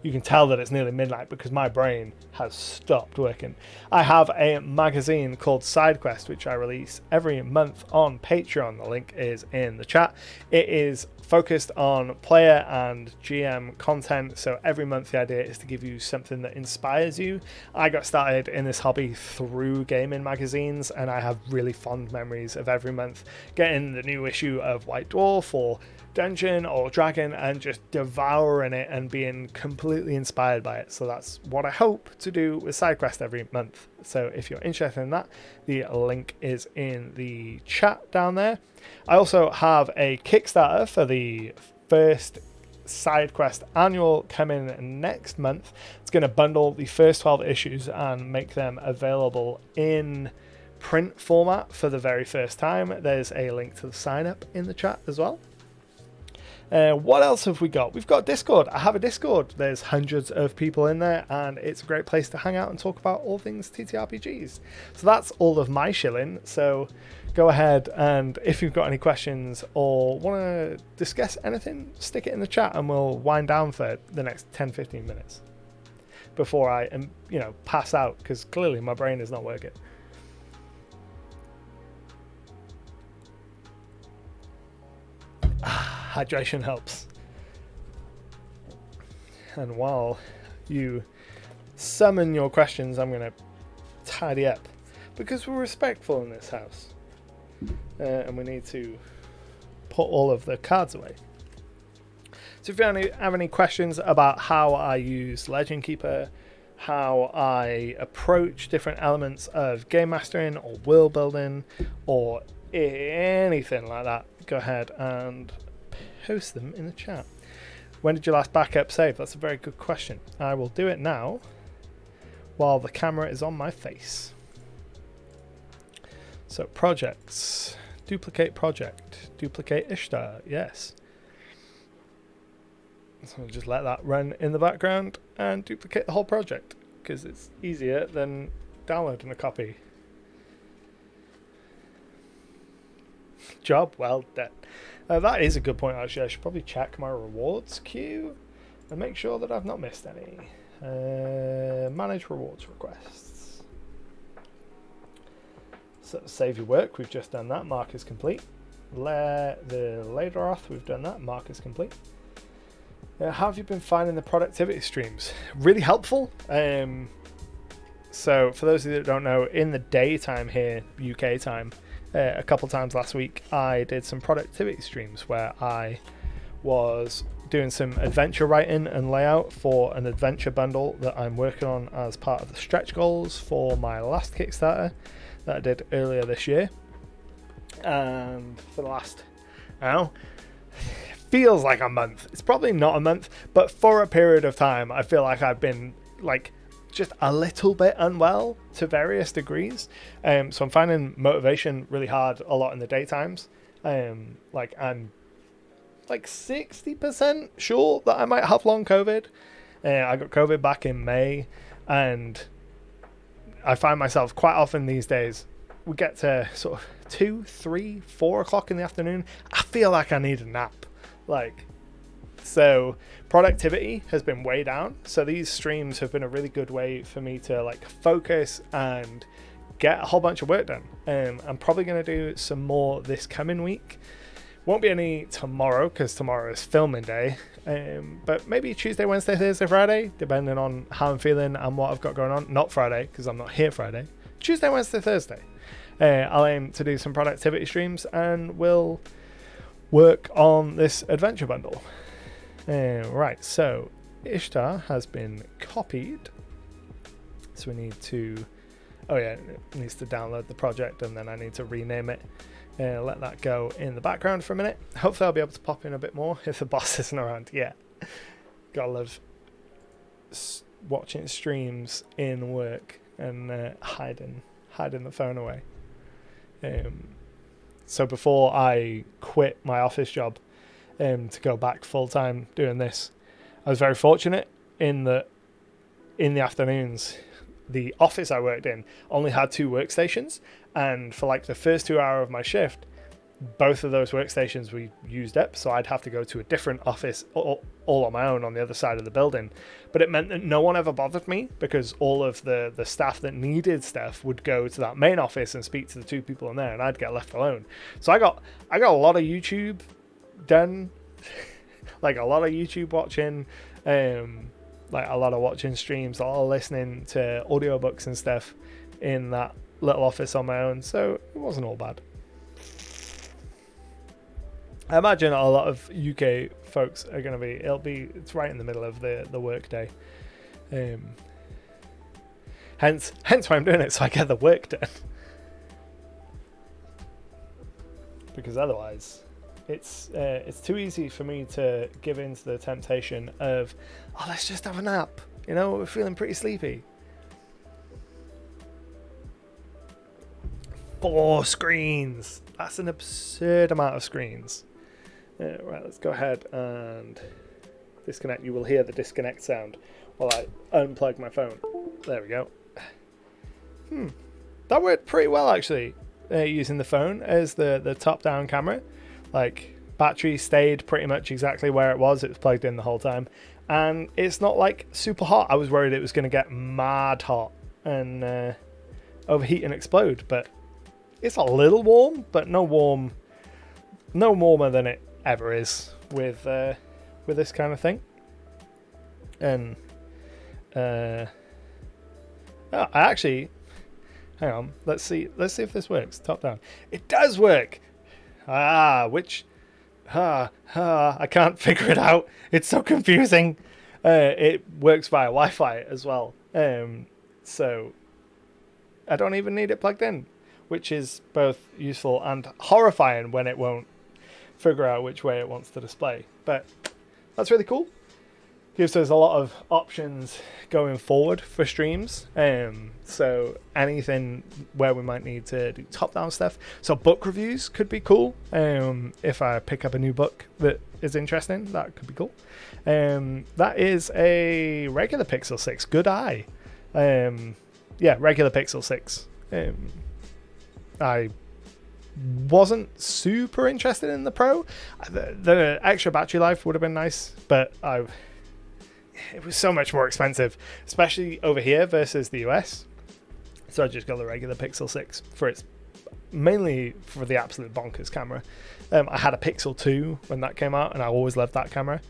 You can tell that it's nearly midnight because my brain has stopped working. I have a magazine called SideQuest, which I release every month on Patreon. The link is in the chat. It is focused on player and GM content. So every month the idea is to give you something that inspires you. I got started in this hobby through gaming magazines, and I have really fond memories of every month getting the new issue of White Dwarf or Dungeon or Dragon and just devouring it and being completely inspired by it. So that's what I hope to do with SideQuest every month. So if you're interested in that, the link is in the chat down there. I also have a Kickstarter for the first SideQuest annual coming next month. It's going to bundle the first 12 issues and make them available in print format for the very first time. There's a link to the sign up in the chat as well. What else have we got? We've got Discord. I have a Discord. There's hundreds of people in there, and it's a great place to hang out and talk about all things TTRPGs. So that's all of my shilling. So go ahead, and if you've got any questions or want to discuss anything, stick it in the chat and we'll wind down for the next 10-15 minutes before I pass out, because clearly my brain is not working. Hydration helps. And while you summon your questions, I'm going to tidy up, because we're respectful in this house, and we need to put all of the cards away. So if you have any questions about how I use Legend Keeper, how I approach different elements of game mastering or world building or anything like that, go ahead and post them in the chat. When did you last backup save? That's a very good question. I will do it now while the camera is on my face. So projects, duplicate project, duplicate Ishtar, yes. So I'll just let that run in the background and duplicate the whole project, because it's easier than downloading a copy. Job well done. That is a good point, actually. I should probably check my rewards queue and make sure that I've not missed any. Manage rewards requests. So save your work, we've just done that. Mark is complete. The Laderoth, we've done that. Mark is complete. How have you been finding the productivity streams? Really helpful. So for those of you that don't know, in the daytime here, UK time, a couple times last week, I did some productivity streams where I was doing some adventure writing and layout for an adventure bundle that I'm working on as part of the stretch goals for my last Kickstarter that I did earlier this year. And for the last, I don't know, feels like a month. It's probably not a month, but for a period of time, I feel like I've been like just a little bit unwell to various degrees. So I'm finding motivation really hard a lot in the daytimes. Like I'm like 60% sure that I might have long COVID. I got COVID back in May, and I find myself quite often these days, we get to sort of 2, 3, 4 o'clock in the afternoon, I feel like I need a nap. So productivity has been way down. So these streams have been a really good way for me to like focus and get a whole bunch of work done. I'm probably going to do some more this coming week. Won't be any tomorrow because tomorrow is filming day. But maybe Tuesday, Wednesday, Thursday, Friday, depending on how I'm feeling and what I've got going on. Not Friday because I'm not here Friday. Tuesday, Wednesday, Thursday. I'll aim to do some productivity streams and we'll work on this adventure bundle. Right, so Ishtar has been copied. So we need to, it needs to download the project and then I need to rename it. Let that go in the background for a minute. Hopefully I'll be able to pop in a bit more if the boss isn't around yet. Gotta love watching streams in work and hiding the phone away. So before I quit my office job to go back full time doing this, I was very fortunate in that in the afternoons the office I worked in only had 2 workstations, and for like the first 2 hours of my shift both of those workstations were used up, so I'd have to go to a different office all on my own on the other side of the building. But it meant that no one ever bothered me because all of the staff that needed stuff would go to that main office and speak to the 2 people in there, and I'd get left alone. So I got a lot of YouTube done, like a lot of YouTube watching, like a lot of watching streams, a lot of listening to audiobooks and stuff in that little office on my own, so it wasn't all bad. I imagine a lot of UK folks are going to be, it's right in the middle of the work day. Hence why I'm doing it, so I get the work done. Because otherwise, it's too easy for me to give in to the temptation of, let's just have a nap. You know, we're feeling pretty sleepy. 4 screens. That's an absurd amount of screens. Right, let's go ahead and disconnect. You will hear the disconnect sound while I unplug my phone. There we go. That worked pretty well actually, using the phone as the top-down camera. Like, battery stayed pretty much exactly where it was. It was plugged in the whole time. And it's not like super hot. I was worried it was going to get mad hot and overheat and explode. But it's a little warm, but no warmer than it ever is with this kind of thing. And I actually, hang on, let's see if this works. Top down, it does work. I can't figure it out. It's so confusing. It works via Wi-Fi as well, so I don't even need it plugged in, which is both useful and horrifying when it won't figure out which way it wants to display. But that's really cool. Gives us a lot of options going forward for streams. So anything where we might need to do top-down stuff. So book reviews could be cool. If I pick up a new book that is interesting, that could be cool. That is a regular Pixel 6. Good eye. Regular Pixel 6. I wasn't super interested in the Pro. The extra battery life would have been nice, but it was so much more expensive, especially over here versus the US. So I just got the regular Pixel 6 mainly for the absolute bonkers camera. I had a Pixel 2 when that came out, and I always loved that camera.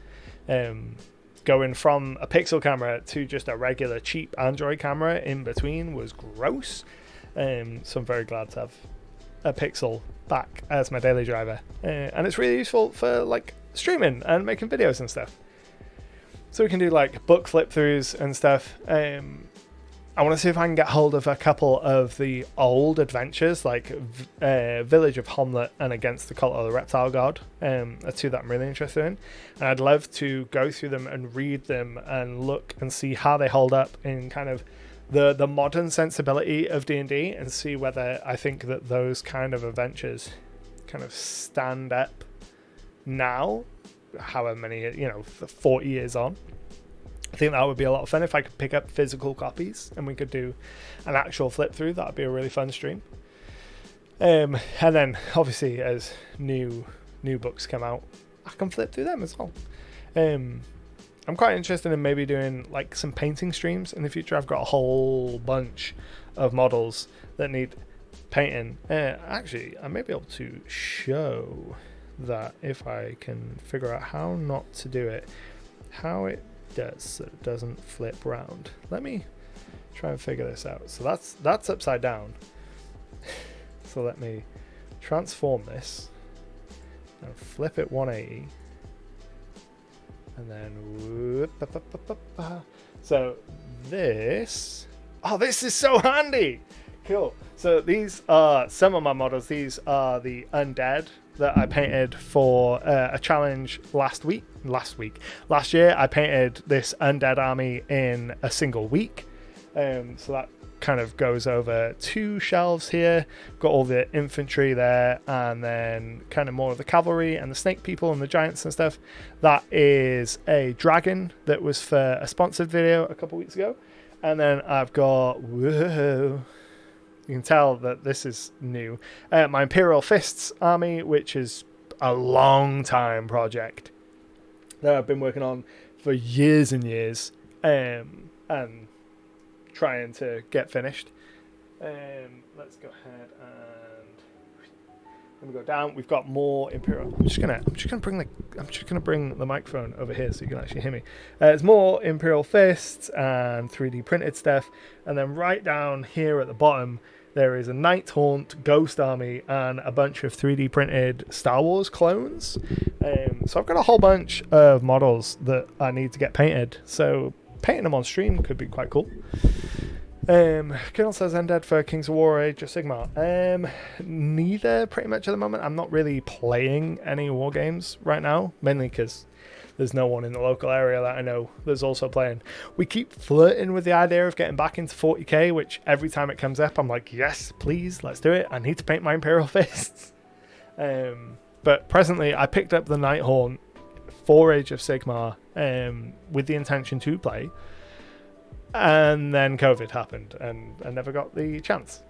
Going from a Pixel camera to just a regular cheap Android camera in between was gross. So I'm very glad to have a Pixel back as my daily driver, and it's really useful for like streaming and making videos and stuff. So we can do like book flip throughs and stuff. I want to see if I can get hold of a couple of the old adventures, like Village of Homlet and Against the Cult of the Reptile God. Are two that I'm really interested in. And I'd love to go through them and read them and look and see how they hold up in kind of the modern sensibility of D&D, and see whether I think that those kind of adventures kind of stand up now, however many, 40 years on. I think that would be a lot of fun if I could pick up physical copies and we could do an actual flip through. That would be a really fun stream. And then obviously as new books come out, I can flip through them as well. I'm quite interested in maybe doing like some painting streams in the future. I've got a whole bunch of models that need painting. Actually, I may be able to show that if I can figure out how not to do it, how it does so it doesn't flip round. Let me try and figure this out. So that's upside down. So let me transform this and flip it 180, and then so this is so handy. Cool. So these are some of my models. These are the undead that I painted for a challenge last year. I painted this undead army in a single week. So that kind of goes over 2 shelves here. Got all the infantry there, and then kind of more of the cavalry and the snake people and the giants and stuff. That is a dragon that was for a sponsored video a couple weeks ago. And then I've got, whoa, you can tell that this is new. My Imperial Fists army, which is a long time project that I've been working on for years and years, and trying to get finished. Let's go ahead and go down. We've got more Imperial. I'm just gonna bring the microphone over here so you can actually hear me. There's more Imperial Fists and 3D printed stuff, and then right down here at the bottom there is a Night Haunt Ghost Army and a bunch of 3D printed Star Wars clones. So I've got a whole bunch of models that I need to get painted. So painting them on stream could be quite cool. Colonel says Undead for Kings of War, Age of Sigmar. Neither, pretty much at the moment. I'm not really playing any war games right now, mainly because there's no one in the local area that I know that's also playing. We keep flirting with the idea of getting back into 40k, which every time it comes up, I'm like, yes, please, let's do it. I need to paint my Imperial Fists. But presently, I picked up the Night Haunt for Age of Sigmar with the intention to play. And then COVID happened, and I never got the chance.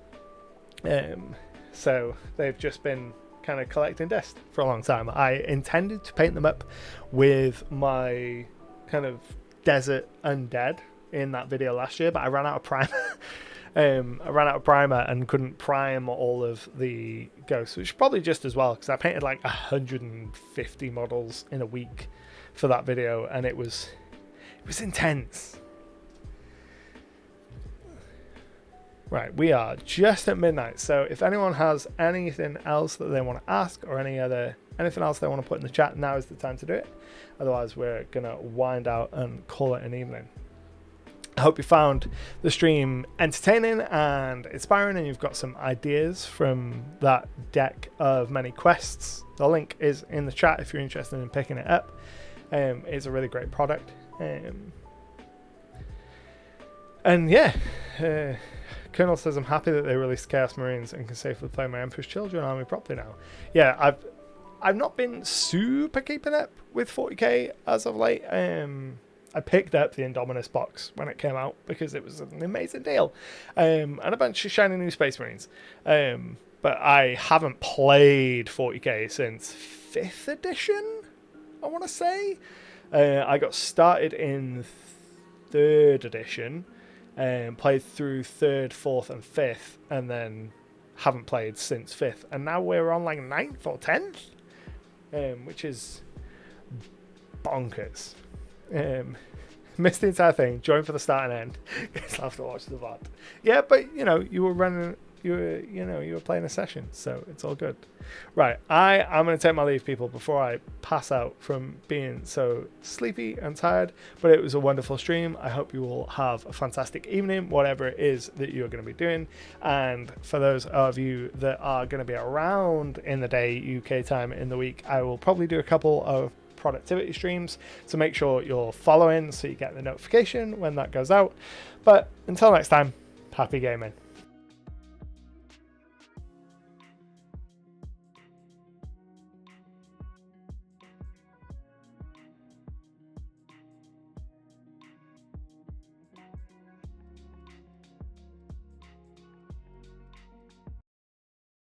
So they've just been kind of collecting dust for a long time. I intended to paint them up with my kind of desert undead in that video last year, but I ran out of primer. I ran out of primer and couldn't prime all of the ghosts, which is probably just as well, because I painted like 150 models in a week for that video, and it was intense. Right, we are just at midnight, so if anyone has anything else that they want to ask or anything else they want to put in the chat, now is the time to do it. Otherwise, we're going to wind out and call it an evening. I hope you found the stream entertaining and inspiring, and you've got some ideas from that deck of many quests. The link is in the chat if you're interested in picking it up. It's a really great product. And yeah, Colonel says, I'm happy that they released Chaos Marines and can safely play my Emperor's Children army properly now. Yeah, I've not been super keeping up with 40k as of late. I picked up the Indominus box when it came out because it was an amazing deal. And a bunch of shiny new Space Marines. But I haven't played 40k since 5th edition, I want to say. I got started in 3rd edition. Played through 3rd, 4th and 5th, and then haven't played since 5th, and now we're on like 9th or 10th, which is bonkers. Missed the entire thing, joined for the start and end. Guess I'll have to watch the VOD. Yeah, but you were running you were playing a session, so it's all good. Right, I'm going to take my leave, people, before I pass out from being so sleepy and tired. But it was a wonderful stream. I hope you all have a fantastic evening, whatever it is that you're going to be doing. And for those of you that are going to be around in the day, UK time, in the week, I will probably do a couple of productivity streams, so make sure you're following so you get the notification when that goes out. But until next time, happy gaming.